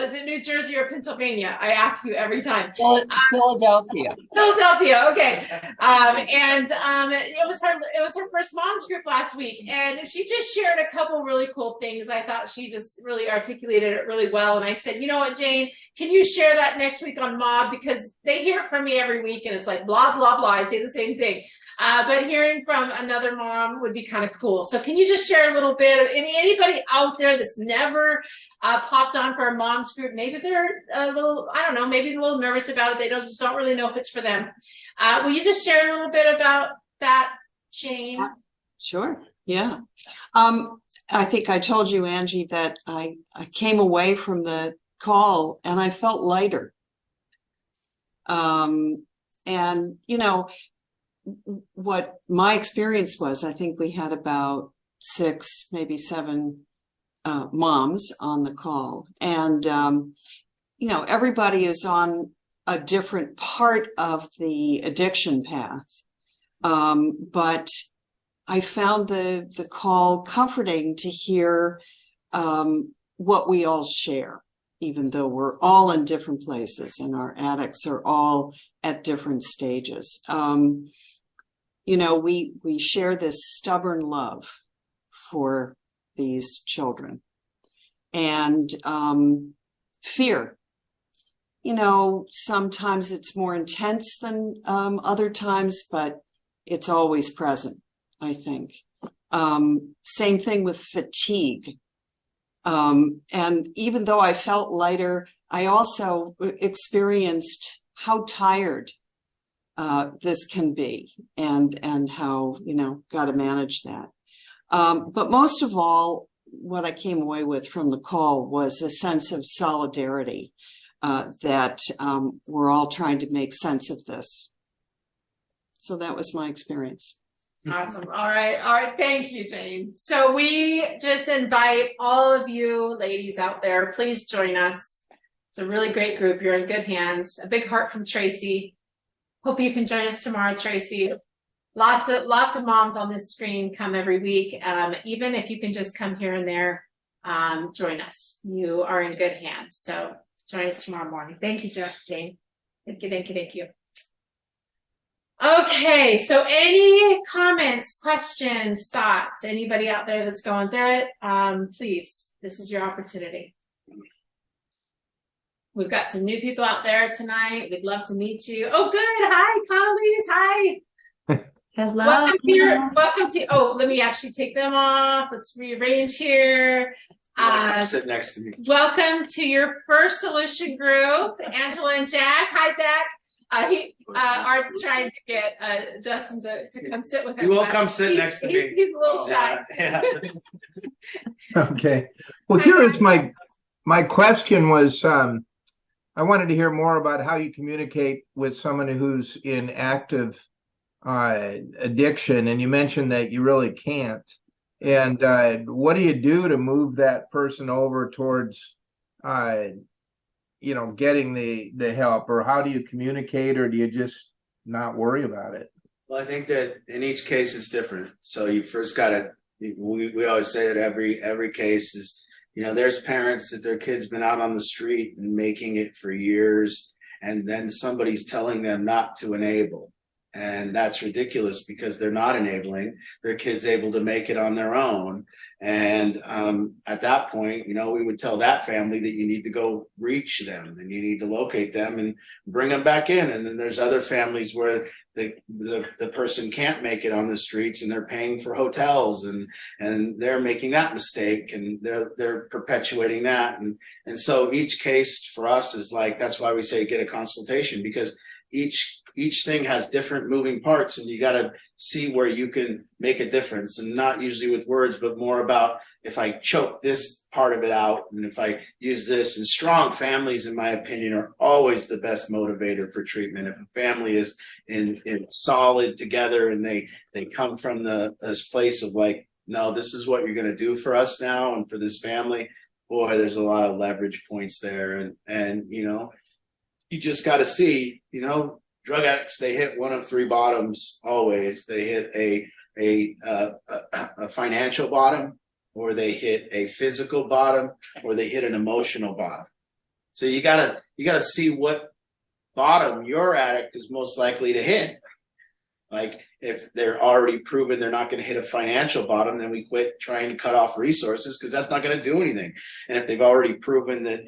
is it New Jersey or Pennsylvania? I ask you every time. Philadelphia. Philadelphia, okay. It was her first moms group last week, and she just shared a couple really cool things. I thought she just really articulated it really well, and I said, you know what, Jane, can you share that next week on Mob, because they hear it from me every week, and it's like blah blah blah. I say the same thing. But hearing from another mom would be kind of cool. So can you just share a little bit of anybody out there that's never popped on for a mom's group? Maybe they're a little, I don't know, maybe a little nervous about it. They just don't really know if it's for them. Will you just share a little bit about that, Jane? Sure. Yeah. I think I told you, Angie, that I came away from the call and I felt lighter. And, you know, what my experience was, I think we had about 6, maybe 7 moms on the call. And, you know, everybody is on a different part of the addiction path. But I found the call comforting to hear what we all share, even though we're all in different places and our addicts are all at different stages. You know, we share this stubborn love for these children. And fear. You know, sometimes it's more intense than other times, but it's always present, I think. Same thing with fatigue. And even though I felt lighter, I also experienced how tired this can be and how, you know, got to manage that. But most of all, what I came away with from the call was a sense of solidarity, that we're all trying to make sense of this. So that was my experience. Awesome. All right. Thank you, Jane. So we just invite all of you ladies out there, please join us. It's a really great group. You're in good hands. A big heart from Tracy. Hope you can join us tomorrow, Tracy. Lots of moms on this screen come every week. Even if you can just come here and there, join us. You are in good hands. So join us tomorrow morning. Thank you, Jane. Thank you. Okay, so any comments, questions, thoughts? Anybody out there that's going through it? Please, this is your opportunity. We've got some new people out there tonight. We'd love to meet you. Oh, good. Hi, Connolly's. Hi. Hello. Welcome to. Oh, let me actually take them off. Let's rearrange here. Come sit next to me. Welcome to your first solution group, Angela and Jack. Hi, Jack. Art's trying to get Justin to come sit with him. You will come sit next to me. He's a little shy. Yeah. Okay. Well, here is my question was, I wanted to hear more about how you communicate with someone who's in active addiction, and you mentioned that you really can't. And what do you do to move that person over towards getting the help, or how do you communicate, or do you just not worry about it? Well, I think that in each case it's different. So you first got to, we always say that every case is, there's parents that their kid's been out on the street and making it for years, and then somebody's telling them not to enable. And that's ridiculous because they're not enabling. Their kid's able to make it on their own. And at that point, we would tell that family that you need to go reach them and you need to locate them and bring them back in. And then there's other families where the person can't make it on the streets and they're paying for hotels and they're making that mistake and they're perpetuating that. And so each case for us is like, that's why we say get a consultation, because each thing has different moving parts, and you got to see where you can make a difference, and not usually with words, but more about if I choke this part of it out and if I use this. And strong families, in my opinion, are always the best motivator for treatment. If a family is in solid together and they come from this place of like, no, this is what you're going to do for us now and for this family, boy, there's a lot of leverage points there. And you just got to see, drug addicts, they hit one of three bottoms always. They hit a financial bottom, or they hit a physical bottom, or they hit an emotional bottom. So you gotta see what bottom your addict is most likely to hit. Like if they're already proven they're not going to hit a financial bottom, then we quit trying to cut off resources because that's not going to do anything. And if they've already proven that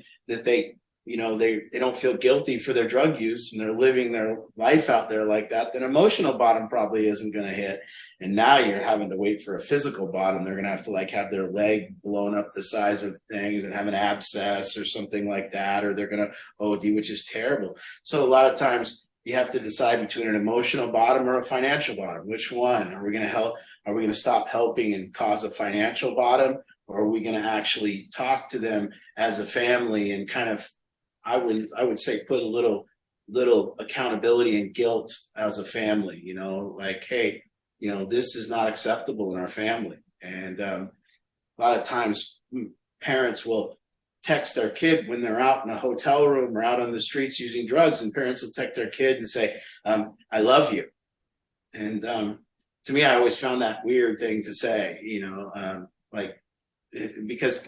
they don't feel guilty for their drug use and they're living their life out there like that, then emotional bottom probably isn't going to hit. And now you're having to wait for a physical bottom. They're going to have to have their leg blown up the size of things and have an abscess or something like that, or they're going to OD, which is terrible. So a lot of times you have to decide between an emotional bottom or a financial bottom. Which one? Are we going to help? Are we going to stop helping and cause a financial bottom? Or are we going to actually talk to them as a family and kind of, I would say, put a little accountability and guilt as a family, like, hey, this is not acceptable in our family. And a lot of times parents will text their kid when they're out in a hotel room or out on the streets using drugs, and parents will text their kid and say, I love you. And to me, I always found that weird thing to say, because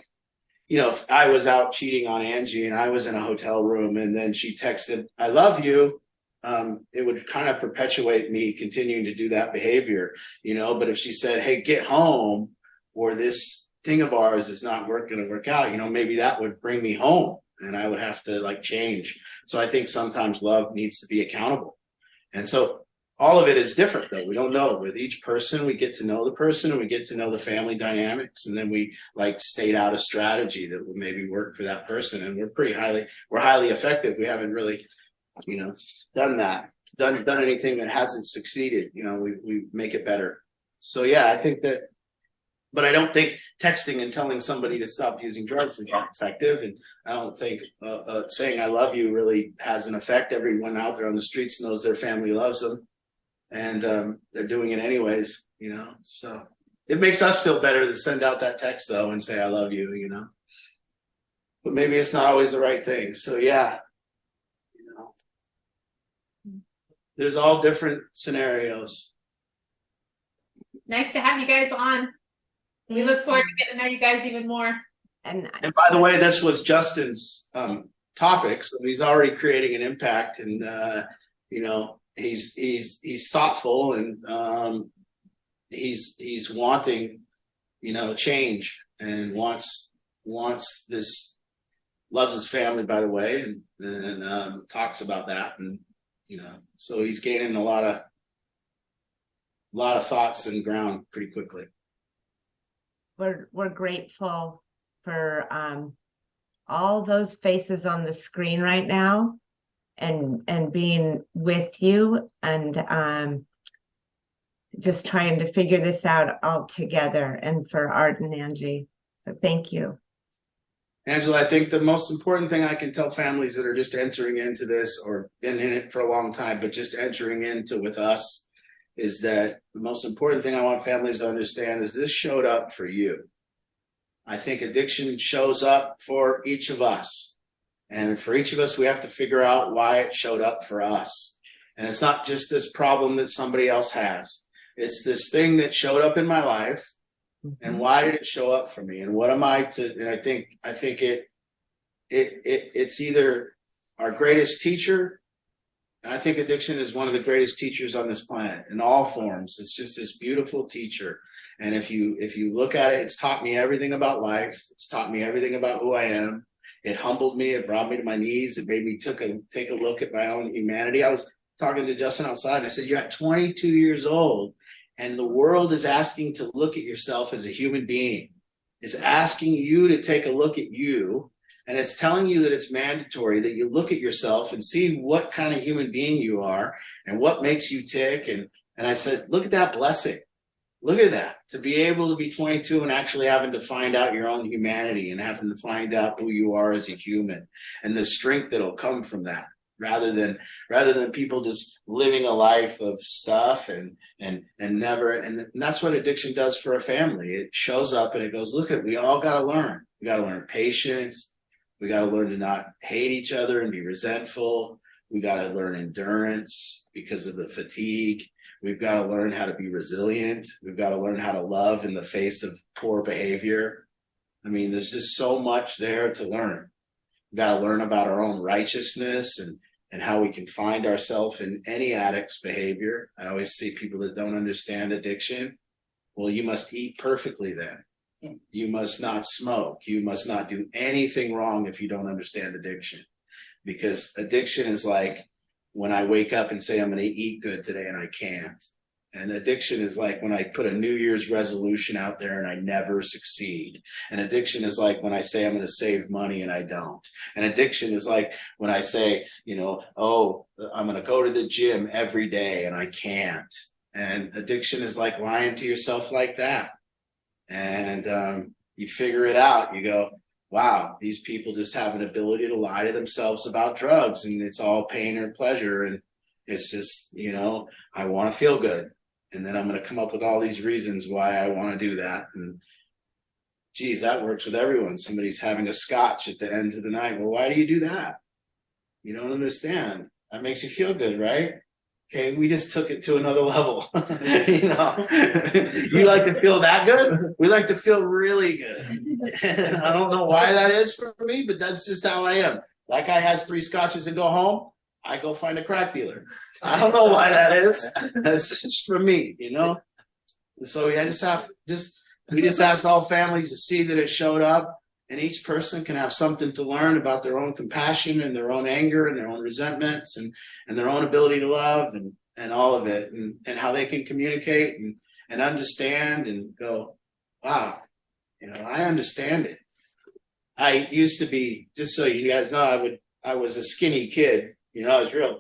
if I was out cheating on Angie and I was in a hotel room and then she texted, I love you, it would kind of perpetuate me continuing to do that behavior, but if she said, hey, get home, or this thing of ours is not going to work out, maybe that would bring me home. and I would have to like change. So I think sometimes love needs to be accountable. And so all of it is different though. We don't know. With each person, we get to know the person and we get to know the family dynamics. And then we like state out a strategy that would maybe work for that person. And we're highly effective. We haven't really, done that, done anything that hasn't succeeded. We make it better. So yeah, I think that, but I don't think texting and telling somebody to stop using drugs is not effective. And I don't think saying I love you really has an effect. Everyone out there on the streets knows their family loves them. And they're doing it anyways, so it makes us feel better to send out that text though and say I love you, but maybe it's not always the right thing. So yeah, there's all different scenarios. Nice to have you guys on. We look forward to getting to know you guys even more. And by the way, this was Justin's topic, so he's already creating an impact, and he's thoughtful, and he's wanting change, and wants this, loves his family, by the way, and talks about that, and so he's gaining a lot of thoughts and ground pretty quickly. We're grateful for all those faces on the screen right now, and being with you, and just trying to figure this out all together, and for Art and Angie. So thank you. Angela, I think the most important thing I can tell families that are just entering into this, or been in it for a long time, but just entering into with us, is that the most important thing I want families to understand is this showed up for you. I think addiction shows up for each of us. And for each of us, we have to figure out why it showed up for us. And it's not just this problem that somebody else has. It's this thing that showed up in my life. And why did it show up for me? And what am I to, and I think it's either our greatest teacher. I think addiction is one of the greatest teachers on this planet in all forms. It's just this beautiful teacher. And if you look at it, it's taught me everything about life. It's taught me everything about who I am. It humbled me. It brought me to my knees. It made me take a look at my own humanity. I was talking to Justin outside, and I said, you're at 22 years old, and the world is asking to look at yourself as a human being. It's asking you to take a look at you. And it's telling you that it's mandatory that you look at yourself and see what kind of human being you are and what makes you tick. And I said, look at that blessing. Look at that. To be able to be 22 and actually having to find out your own humanity and having to find out who you are as a human, and the strength that'll come from that, rather than people just living a life of stuff and never. And that's what addiction does for a family. It shows up and it goes, look at, we all got to learn. We got to learn patience. We got to learn to not hate each other and be resentful. We got to learn endurance because of the fatigue. We've got to learn how to be resilient. We've got to learn how to love in the face of poor behavior. I mean, there's just so much there to learn. We've got to learn about our own righteousness and how we can find ourselves in any addict's behavior. I always see people that don't understand addiction. Well, you must eat perfectly then. You must not smoke. You must not do anything wrong if you don't understand addiction. Because addiction is like when I wake up and say I'm going to eat good today and I can't. And addiction is like when I put a New Year's resolution out there and I never succeed. And addiction is like when I say I'm going to save money and I don't. And addiction is like when I say, oh, I'm going to go to the gym every day and I can't. And addiction is like lying to yourself like that. And you figure it out. You go, wow, these people just have an ability to lie to themselves about drugs, and it's all pain or pleasure. And it's just, I want to feel good. And then I'm going to come up with all these reasons why I want to do that. And geez, that works with everyone. Somebody's having a scotch at the end of the night. Well, why do you do that? You don't understand. That makes you feel good, right? Okay, we just took it to another level. You like to feel that good? We like to feel really good. And I don't know why that is for me, but that's just how I am. That guy has 3 scotches and go home. I go find a crack dealer. I don't know why that is. That's just for me, So we just ask all families to see that it showed up and each person can have something to learn about their own compassion and their own anger and their own resentments and their own ability to love and all of it, and how they can communicate and understand and go, wow, I understand it. I used to be, just so you guys know, I was a skinny kid, I was real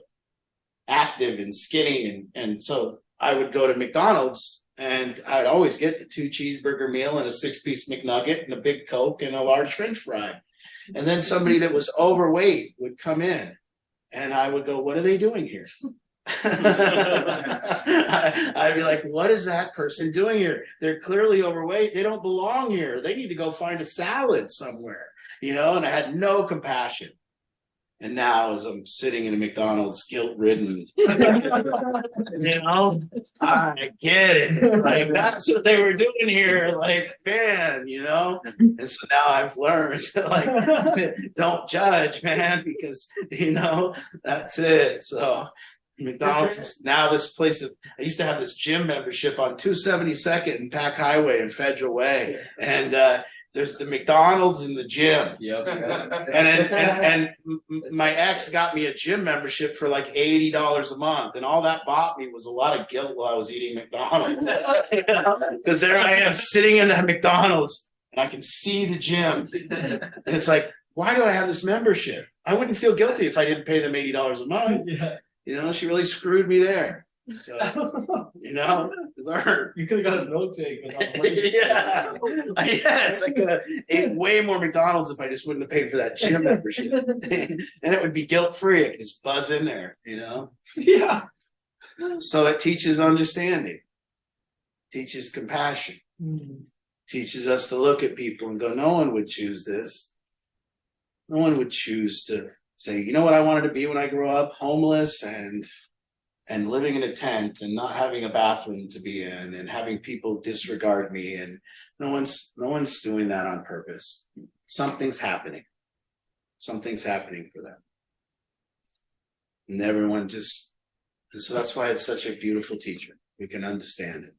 active and skinny, and so I would go to McDonald's and I'd always get the 2 cheeseburger meal and a 6-piece McNugget and a big Coke and a large French fry. And then somebody that was overweight would come in and I would go, what are they doing here? I'd be like, what is that person doing here? They're clearly overweight. They don't belong here. They need to go find a salad somewhere, and I had no compassion. And now as I'm sitting in a McDonald's guilt-ridden, I get it. Like, that's what they were doing here. Like, man, And so now I've learned, don't judge, man, because, that's it. So McDonald's is now this place I used to have this gym membership on 272nd and Pack Highway in Federal Way. And, there's the McDonald's and the gym. Yep. And my ex got me a gym membership for like $80 a month. And all that bought me was a lot of guilt while I was eating McDonald's. Because there I am sitting in that McDonald's and I can see the gym. And it's like, why do I have this membership? I wouldn't feel guilty if I didn't pay them $80 a month. Yeah. She really screwed me there. So, learn. You could have got a milkshake. Yeah. Yes, I could have ate way more McDonald's if I just wouldn't have paid for that gym membership. And it would be guilt-free. I could just buzz in there, Yeah. So it teaches understanding, teaches compassion, teaches us to look at people and go, no one would choose this. No one would choose to say, you know what I wanted to be when I grew up? Homeless and living in a tent and not having a bathroom to be in and having people disregard me, and no one's doing that on purpose. Something's happening for them, and everyone and so that's why it's such a beautiful teacher. We can understand it.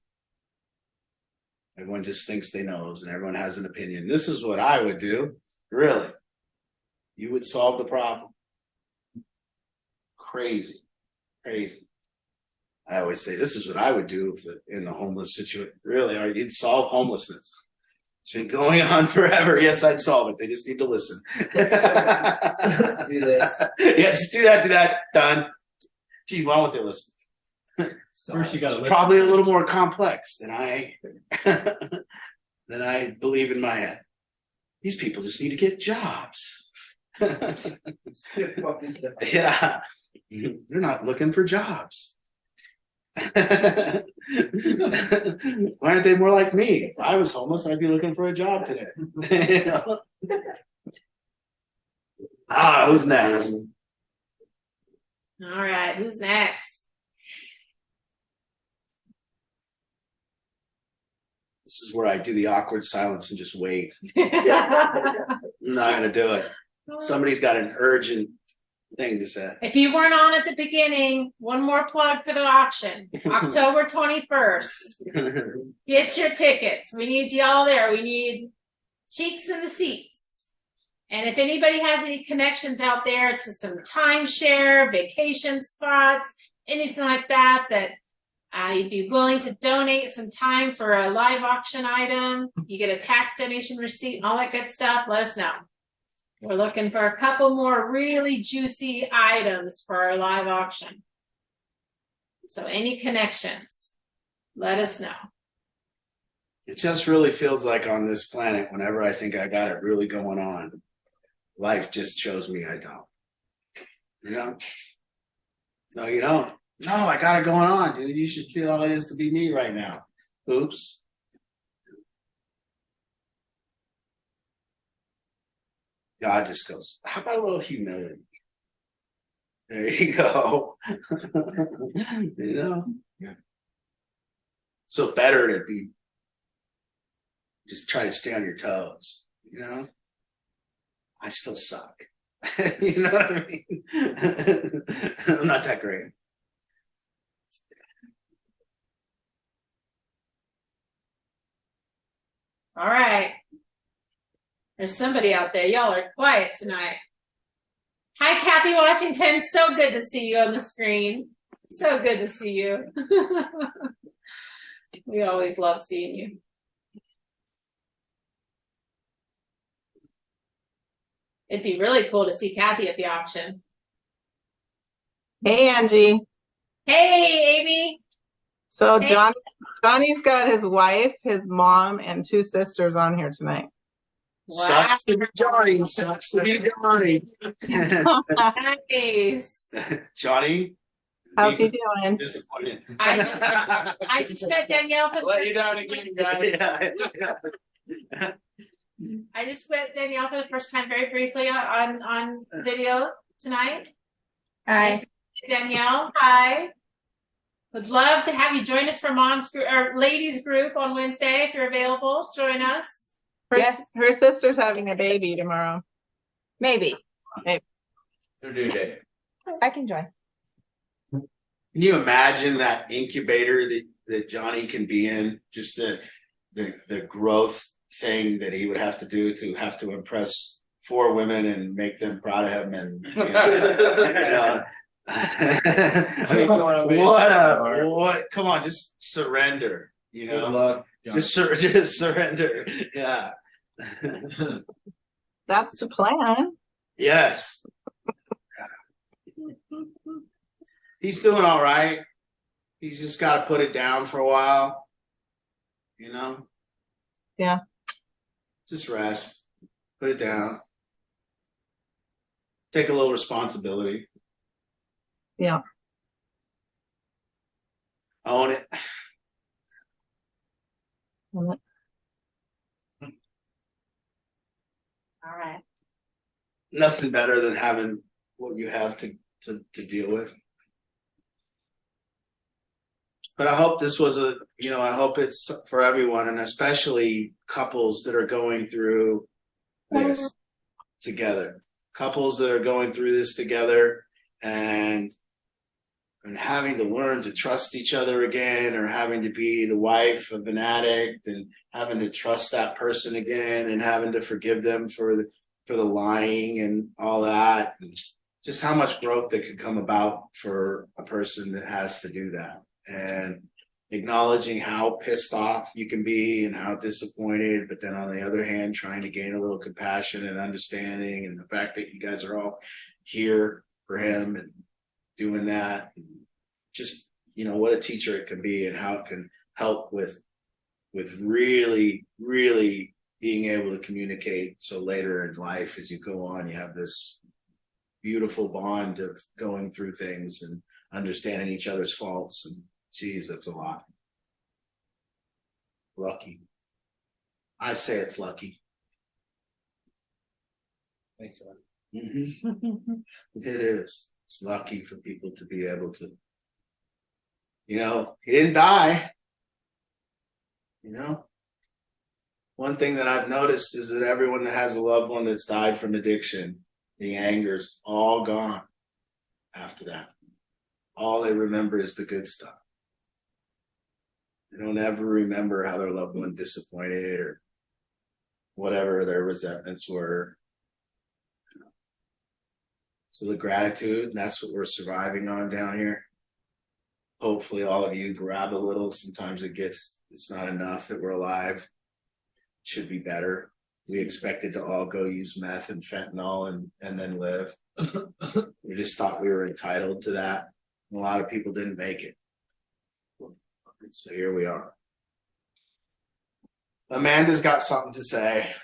Everyone just thinks they knows and everyone has an opinion. This is what I would do. Really? You would solve the problem? Crazy. I always say, this is what I would do in the homeless situation. Really, you'd solve homelessness. It's been going on forever. Yes, I'd solve it. They just need to listen. Let's do this. Yeah, just do that. Done. Gee, why won't they listen? First, you got to probably a little more complex than I believe in my head. These people just need to get jobs. Yeah, they're not looking for jobs. Why aren't they more like me? If I was homeless, I'd be looking for a job today. Who's next? All right, who's next? This is where I do the awkward silence and just wait. I'm not going to do it. Somebody's got an urgent thing to say. If you weren't on at the beginning, one more plug for the auction. October 21st. Get your tickets. We need y'all there. We need cheeks in the seats. And if anybody has any connections out there to some timeshare, vacation spots, anything like that, you'd be willing to donate some time for a live auction item, you get a tax donation receipt and all that good stuff, let us know. We're looking for a couple more really juicy items for our live auction. So any connections, let us know. It just really feels like on this planet, whenever I think I got it really going on, life just shows me I don't. No, you don't. No, I got it going on, dude. You should feel how it is to be me right now. Oops. God just goes, how about a little humility? There you go. Yeah. So better to be, just try to stay on your toes, I still suck. You know what I mean? I'm not that great. All right. There's somebody out there. Y'all are quiet tonight. Hi, Kathy Washington. So good to see you on the screen. So good to see you. We always love seeing you. It'd be really cool to see Kathy at the auction. Hey, Angie. Hey, Amy. So Hey. Johnny's got his wife, his mom, and 2 sisters on here tonight. Wow. Sucks to be Johnny. Sucks to be Johnny. Nice. Johnny. How's he doing? Disappointed. I just met Danielle for the Let first you down again, guys. I just met Danielle for the first time very briefly on video tonight. Hi. Nice to meet you, Danielle, hi. Would love to have you join us for mom's group or ladies group on Wednesday if you're available. Join us. Her sister's having a baby tomorrow. Maybe. Their due date. I can join. Can you imagine that incubator that Johnny can be in? Just the growth thing that he would have to do to have to impress 4 women and make them proud of him, and what? Come on, just surrender. Good luck, John. Just surrender. Yeah. That's the plan. Yes. He's doing all right. He's just got to put it down for a while. Yeah. Just rest. Put it down. Take a little responsibility. Yeah. Own it. All right. Nothing better than having what you have to deal with. But I hope this was I hope it's for everyone, and especially couples that are going through this together. Couples that are going through this together and having to learn to trust each other again, or having to be the wife of an addict and having to trust that person again and having to forgive them for the lying and all that. And just how much growth that could come about for a person that has to do that. And acknowledging how pissed off you can be and how disappointed, but then on the other hand, trying to gain a little compassion and understanding, and the fact that you guys are all here for him and doing that. And just, what a teacher it can be, and how it can help with really, really being able to communicate. So later in life, as you go on, you have this beautiful bond of going through things and understanding each other's faults. And geez, that's a lot. Lucky. I say it's lucky. Thanks, man. Mm-hmm. It is. It's lucky for people to be able to, he didn't die. One thing that I've noticed is that everyone that has a loved one that's died from addiction, the anger's all gone after that. All they remember is the good stuff. They don't ever remember how their loved one disappointed or whatever their resentments were. So the gratitude, that's what we're surviving on down here. Hopefully all of you grab a little. Sometimes it's not enough that we're alive. It should be better. We expected to all go use meth and fentanyl and then live. We just thought we were entitled to that. A lot of people didn't make it. So here we are. Amanda's got something to say.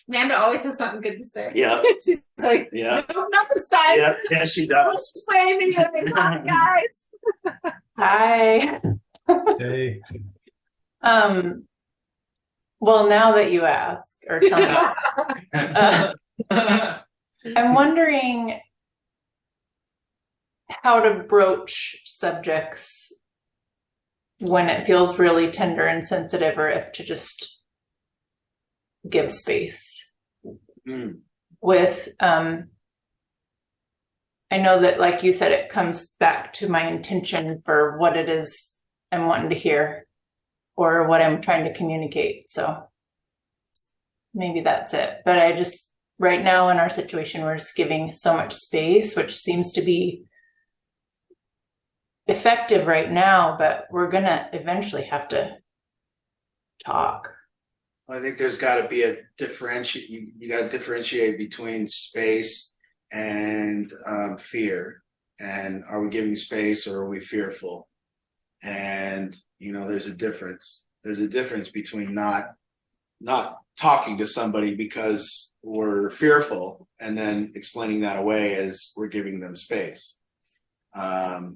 Amanda always has something good to say. Yeah. She's like, Yeah. no, not this time. Yeah, she does. Just play video games, guys. Hi. Hey. Well, now that you ask or tell me, I'm wondering how to broach subjects when it feels really tender and sensitive, or if to just give space. With I know that, like you said, it comes back to my intention for what it is I'm wanting to hear or what I'm trying to communicate. So maybe that's it. But I just, right now in our situation, we're just giving so much space, which seems to be effective right now, but we're gonna eventually have to talk. I think there's got to be a differentiate. You got to differentiate between space and fear. And are we giving space or are we fearful? And there's a difference. There's a difference between not talking to somebody because we're fearful and then explaining that away as we're giving them space. It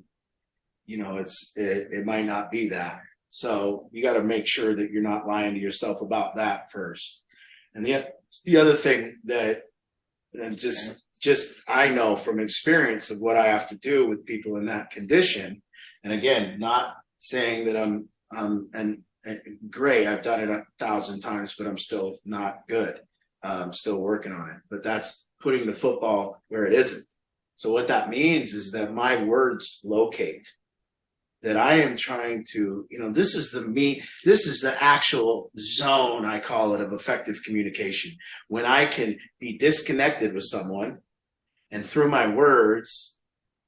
might not be that. So you got to make sure that you're not lying to yourself about that first. And the other thing that just I know from experience of what I have to do with people in that condition, and again, not saying that I'm great. I've done it 1,000 times, but I'm still not good. I'm still working on it. But that's putting the football where it isn't. So what that means is that my words locate. That I am trying to, this is the actual zone, I call it, of effective communication. When I can be disconnected with someone and through my words,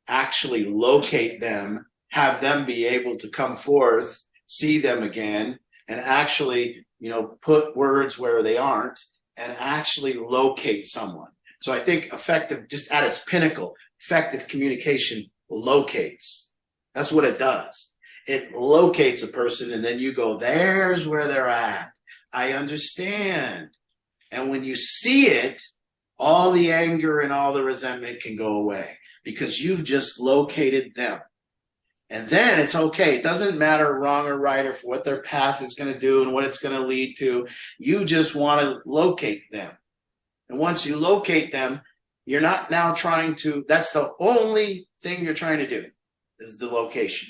actually locate them, have them be able to come forth, see them again, and actually, put words where they aren't and actually locate someone. So I think effective, just at its pinnacle, effective communication locates. That's what it does. It locates a person and then you go, there's where they're at. I understand. And when you see it, all the anger and all the resentment can go away because you've just located them. And then it's okay. It doesn't matter wrong or right or what their path is going to do and what it's going to lead to. You just want to locate them. And once you locate them, you're not now trying to, that's the only thing you're trying to do. Is the location.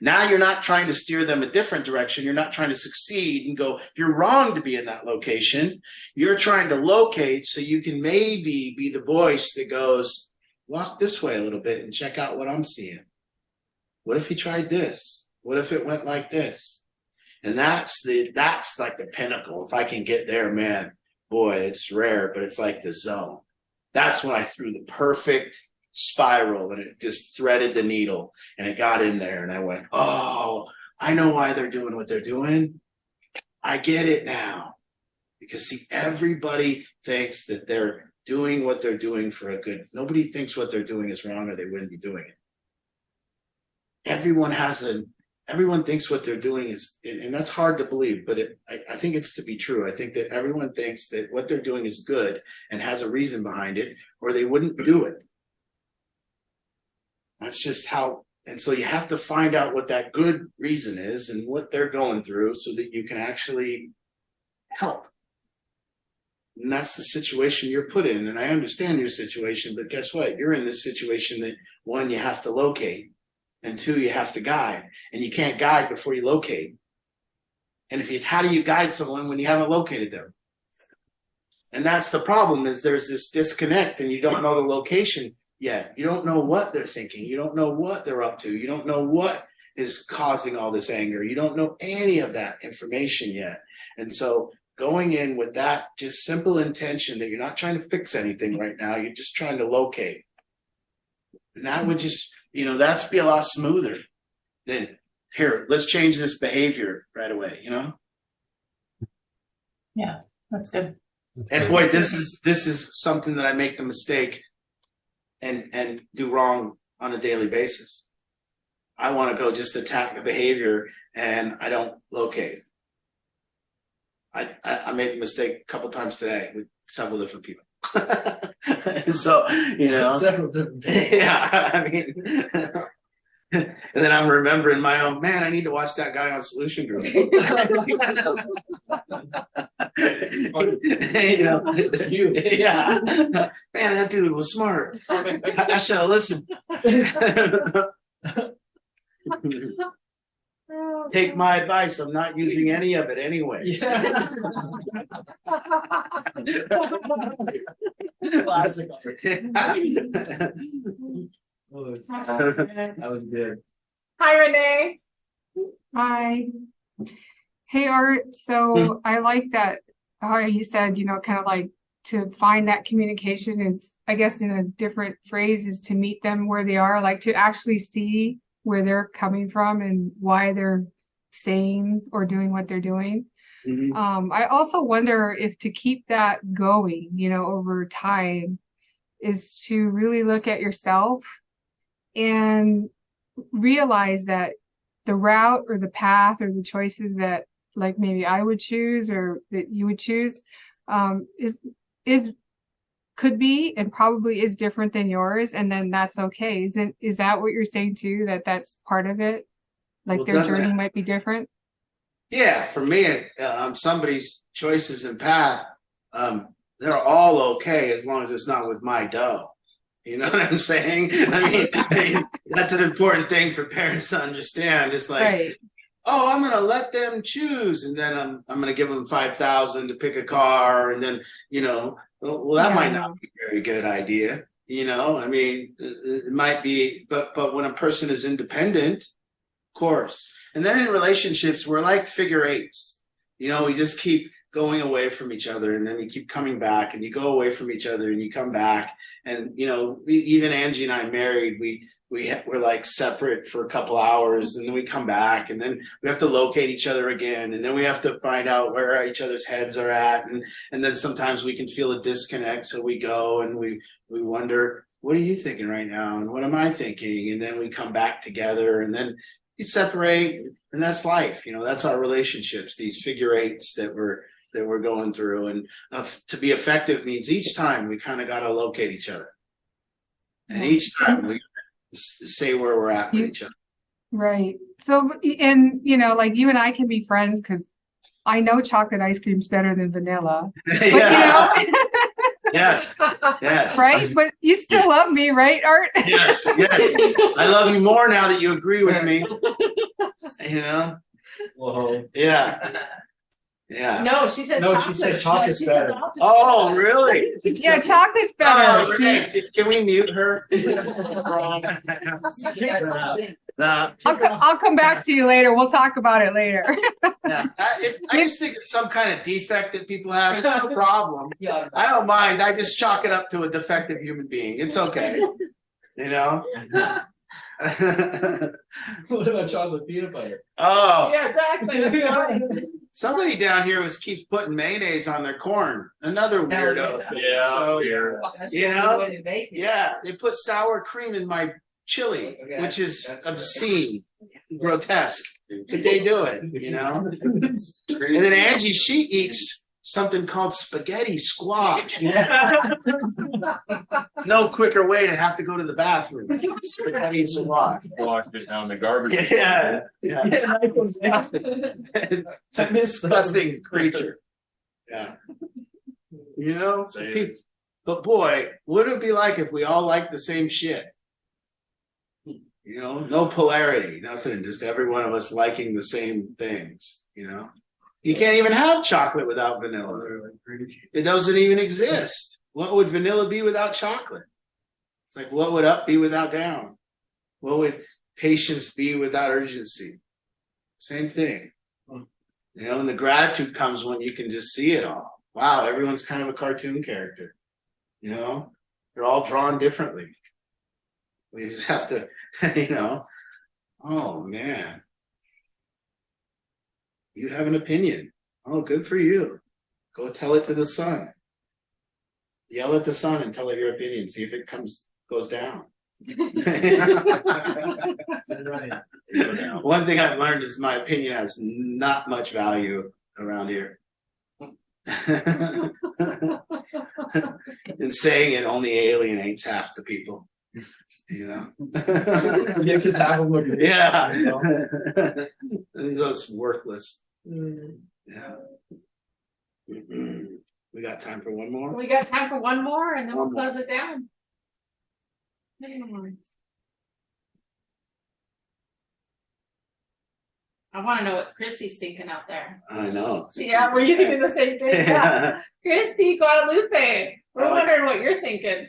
Now you're not trying to steer them a different direction. You're not trying to succeed and go, you're wrong to be in that location. You're trying to locate so you can maybe be the voice that goes, walk this way a little bit and check out what I'm seeing. What if he tried this? What if it went like this? And that's like the pinnacle. If I can get there, man, boy, it's rare, but it's like the zone. That's when I threw the perfect spiral and it just threaded the needle and it got in there and I went, oh, I know why they're doing what they're doing. I get it now. Because see, everybody thinks that they're doing what they're doing for a good. Nobody thinks what they're doing is wrong or they wouldn't be doing it. Everyone thinks what they're doing is, and that's hard to believe, but I think it's to be true. I think that everyone thinks that what they're doing is good and has a reason behind it or they wouldn't do it. That's just how, and so you have to find out what that good reason is and what they're going through so that you can actually help. And that's the situation you're put in. And I understand your situation, but guess what? You're in this situation that, one, you have to locate, and two, you have to guide. And you can't guide before you locate. And how do you guide someone when you haven't located them? And that's the problem, is there's this disconnect and you don't know the location yet. You don't know what they're thinking. You don't know what they're up to. You don't know what is causing all this anger. You don't know any of that information yet. And so going in with that just simple intention that you're not trying to fix anything right now, you're just trying to locate. And that would just, that's be a lot smoother than, here, let's change this behavior right away, Yeah, that's good. And boy, this is something that I make the mistake and do wrong on a daily basis. I want to go just attack the behavior and I don't locate. I made the mistake a couple times today with several different people. So, Several different people. Yeah, I mean, and then I'm remembering my own, man, I need to watch that guy on Solution Group. It's you. Yeah. Man, that dude was smart. I should have listened. Take my advice. I'm not using any of it anyway. Yeah. Classic. That was good. Hi, Renee. Hi. Hey, Art. So I like that how you said, kind of like to find that communication is, I guess, in a different phrase, is to meet them where they are, like to actually see where they're coming from and why they're saying or doing what they're doing. I also wonder if to keep that going, over time, is to really look at yourself and realize that the route or the path or the choices that like maybe I would choose or that you would choose could be and probably is different than yours, and then that's okay. Is that what you're saying too, that that's part of it, like Well, their journey might be different? Yeah, for me, somebody's choices and path, they're all okay as long as it's not with my dough. You know what I'm saying? I mean, that's an important thing for parents to understand. It's like, Right. oh, I'm going to let them choose, and then I'm going to give them $5,000 to pick a car, and then well, that might not be a very good idea. I mean, it might be, but when a person is independent, of course. And then in relationships, we're like figure eights. We just keep going away from each other, and then you keep coming back, and you go away from each other, and you come back. And even Angie and I married, we're like separate for a couple hours, and then we come back, and then we have to locate each other again, and then we have to find out where each other's heads are at, and then sometimes we can feel a disconnect, so we go and we wonder, what are you thinking right now, and what am I thinking, and then we come back together, and then you separate, and that's life. That's our relationships, these figure eights that we're going through, and to be effective means each time we kind of got to locate each other, and each time we say where we're at with each other. Right. So, and like you and I can be friends because I know chocolate ice cream's better than vanilla. But, Yes. Yes. Right? But you still love me, right, Art? Yes. I love you more now that you agree with me. Whoa. Yeah. Yeah. No, she said No, chocolate. she said chocolate's She said better. all just Oh, really? Yeah, chocolate's better. Oh, See? okay. Can we mute her? Nah. I'll come back to you later. We'll talk about it later. Yeah. I just think it's some kind of defect that people have. It's no problem. Yeah. I don't mind. I just chalk it up to a defective human being. It's okay. What about chocolate peanut butter? Oh, Yeah, exactly. That's fine. somebody down here keeps putting mayonnaise on their corn. Another weirdo. Yeah. So, That's you the know? only way to make it. yeah, they put sour cream in my chili, Okay. which is That's obscene, grotesque. But they do it, And then Angie, she eats something called spaghetti squash. No quicker way to have to go to the bathroom. Spaghetti squash. Washed it down the garbage. Yeah. It's a disgusting creature. Yeah. Say But boy, what would it be like if we all liked the same shit? No polarity, nothing, just every one of us liking the same things, You can't even have chocolate without vanilla. It doesn't even exist. What would vanilla be without chocolate? It's like, what would up be without down? What would patience be without urgency? Same thing. And the gratitude comes when you can just see it all. Wow, everyone's kind of a cartoon character. They're all drawn differently. We just have to, oh man, you have an opinion. Oh, good for you. Go tell it to the sun. Yell at the sun and tell it your opinion. See if it goes down. One thing I've learned is my opinion has not much value around here. And saying it only alienates half the people. Yeah, because half of them are Yeah. It's worthless. Yeah. We got time for one more? We got time for one more and then we'll One more. close it down. I want to know what Chrissy's thinking out there. I know. Yeah, were you thinking the same thing? Yeah. Christy, Guadalupe, we're Alex. wondering what you're thinking.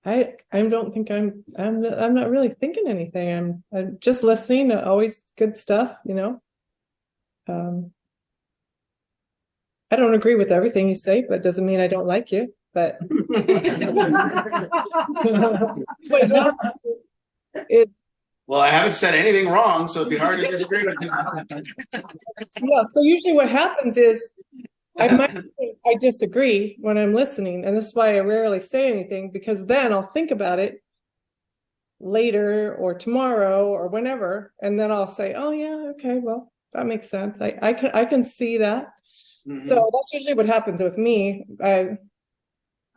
I don't think I'm not really thinking anything. I'm just listening to always good stuff, I don't agree with everything you say, but doesn't mean I don't like you. But Well, I haven't said anything wrong, so it'd be hard to disagree with you. yeah. So usually what happens is I disagree when I'm listening, and this is why I rarely say anything, because then I'll think about it later or tomorrow or whenever, and then I'll say, "Oh yeah, okay, well that makes sense. I can see that." Mhm. So that's usually what happens with me.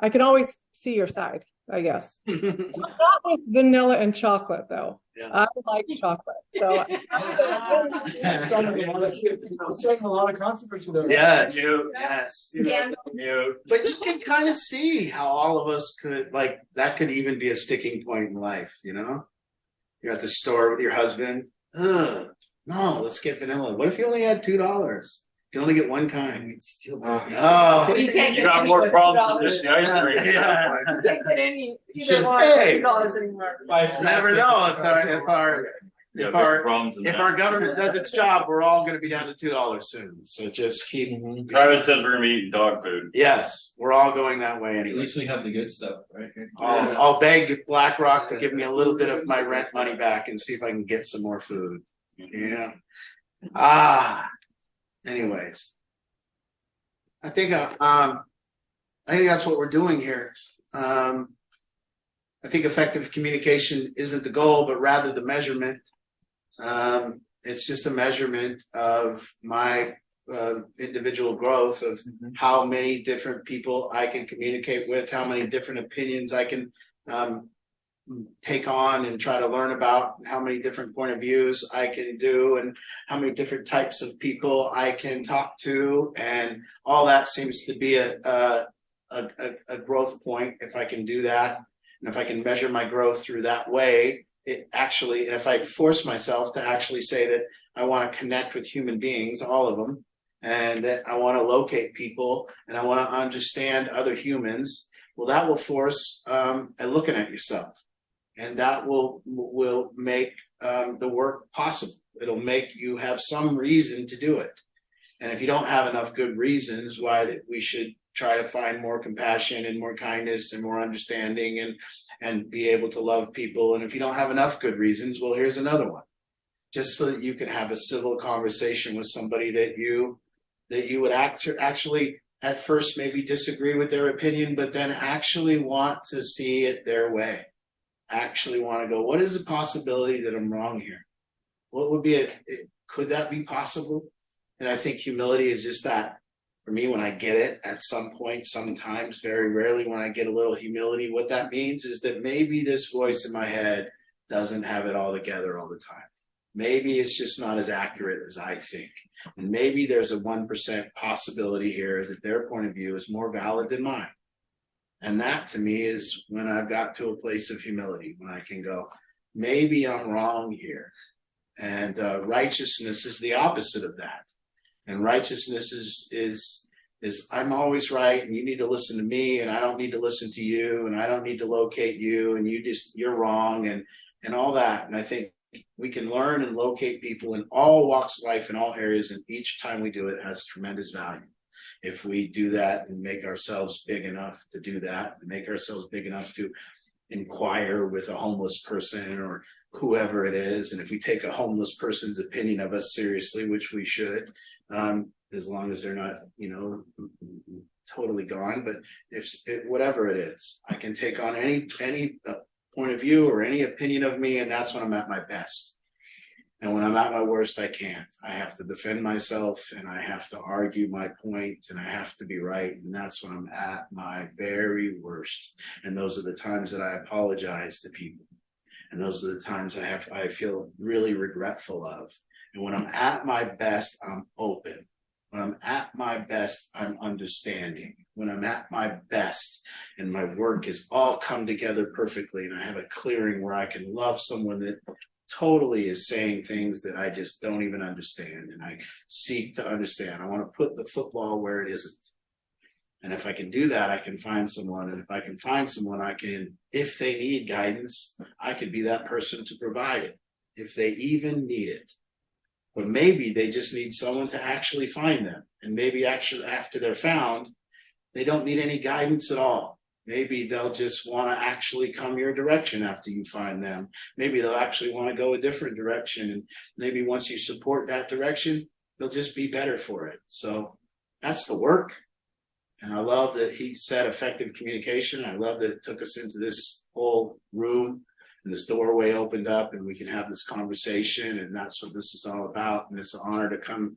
I can always see your side, I guess. Not with vanilla and chocolate, though. Yeah. I like chocolate. So It's starting a lot of controversy there. Yes, yes. Scandal. But you can kind of see how all of us could, like, that could even be a sticking point in life, you know? You're at the store with your husband. Ugh, no, let's get vanilla. What if you only had $2? You can only get one kind. Oh, You can't You get got any more with problems $2. than just the ice cream. Yeah. You can't get any either Should one pay. $2 anymore. You never know if our government does its job, we're all going to be down to $2 soon. So just keep. Travis says we're gonna be eating dog food. Yes, we're all going that way At anyway. least we have the good stuff, right? I'll beg BlackRock to give me a little bit of my rent money back and see if I can get some more food. Yeah. Anyways, I think that's what we're doing here. I think effective communication isn't the goal, but rather the measurement. It's just a measurement of my individual growth, of how many different people I can communicate with, how many different opinions I can take on and try to learn about, how many different point of views I can do, and how many different types of people I can talk to, and all that seems to be a growth point. If I can do that, and if I can measure my growth through that way, it actually, if I force myself to actually say that I want to connect with human beings, all of them, and that I want to locate people, and I want to understand other humans, well, that will force looking at yourself. And that will make the work possible. It'll make you have some reason to do it. And if you don't have enough good reasons why we should try to find more compassion and more kindness and more understanding and be able to love people, and if you don't have enough good reasons, well, here's another one. Just so that you can have a civil conversation with somebody that you would actually at first maybe disagree with their opinion, but then actually want to see it their way. Actually want to go, what is the possibility that I'm wrong here? What would be could that be possible? And I think humility is just that. For me, when I get it at some point, sometimes, very rarely, when I get a little humility, what that means is that maybe this voice in my head doesn't have it all together all the time. Maybe it's just not as accurate as I think. And maybe there's a 1% possibility here that their point of view is more valid than mine. And that to me is when I've got to a place of humility, when I can go, maybe I'm wrong here. And righteousness is the opposite of that. And righteousness is I'm always right, and you need to listen to me, and I don't need to listen to you, and I don't need to locate you, and you're wrong, and all that. And I think we can learn and locate people in all walks of life, in all areas, and each time we do it has tremendous value. If we do that and make ourselves big enough to do that, make ourselves big enough to inquire with a homeless person or whoever it is, and if we take a homeless person's opinion of us seriously, which we should, as long as they're not, totally gone, but whatever it is, I can take on any point of view or any opinion of me, and that's when I'm at my best. And when I'm at my worst, I can't. I have to defend myself, and I have to argue my point, and I have to be right. And that's when I'm at my very worst. And those are the times that I apologize to people. And those are the times I feel really regretful of. And when I'm at my best, I'm open. When I'm at my best, I'm understanding. When I'm at my best and my work is all come together perfectly, and I have a clearing where I can love someone that totally is saying things that I just don't even understand, and I seek to understand. I want to put the football where it isn't. And if I can do that, I can find someone. And if I can find someone, I can, if they need guidance, I could be that person to provide it, if they even need it. But maybe they just need someone to actually find them. And maybe actually after they're found, they don't need any guidance at all. Maybe they'll just want to actually come your direction after you find them. Maybe they'll actually want to go a different direction. And maybe once you support that direction, they'll just be better for it. So that's the work. And I love that he said effective communication. I love that it took us into this whole room and this doorway opened up and we can have this conversation. And that's what this is all about. And it's an honor to come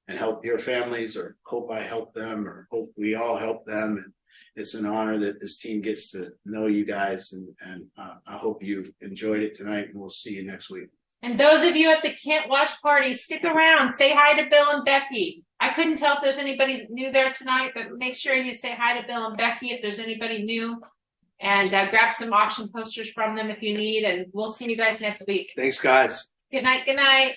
and help your families, or hope I help them, or hope we all help them. And it's an honor that this team gets to know you guys. And I hope you enjoyed it tonight, and we'll see you next week. And those of you at the Kent Watch Party, stick around. Say hi to Bill and Becky. I couldn't tell if there's anybody new there tonight, but make sure you say hi to Bill and Becky if there's anybody new. And grab some auction posters from them if you need. And we'll see you guys next week. Thanks, guys. Good night. Good night.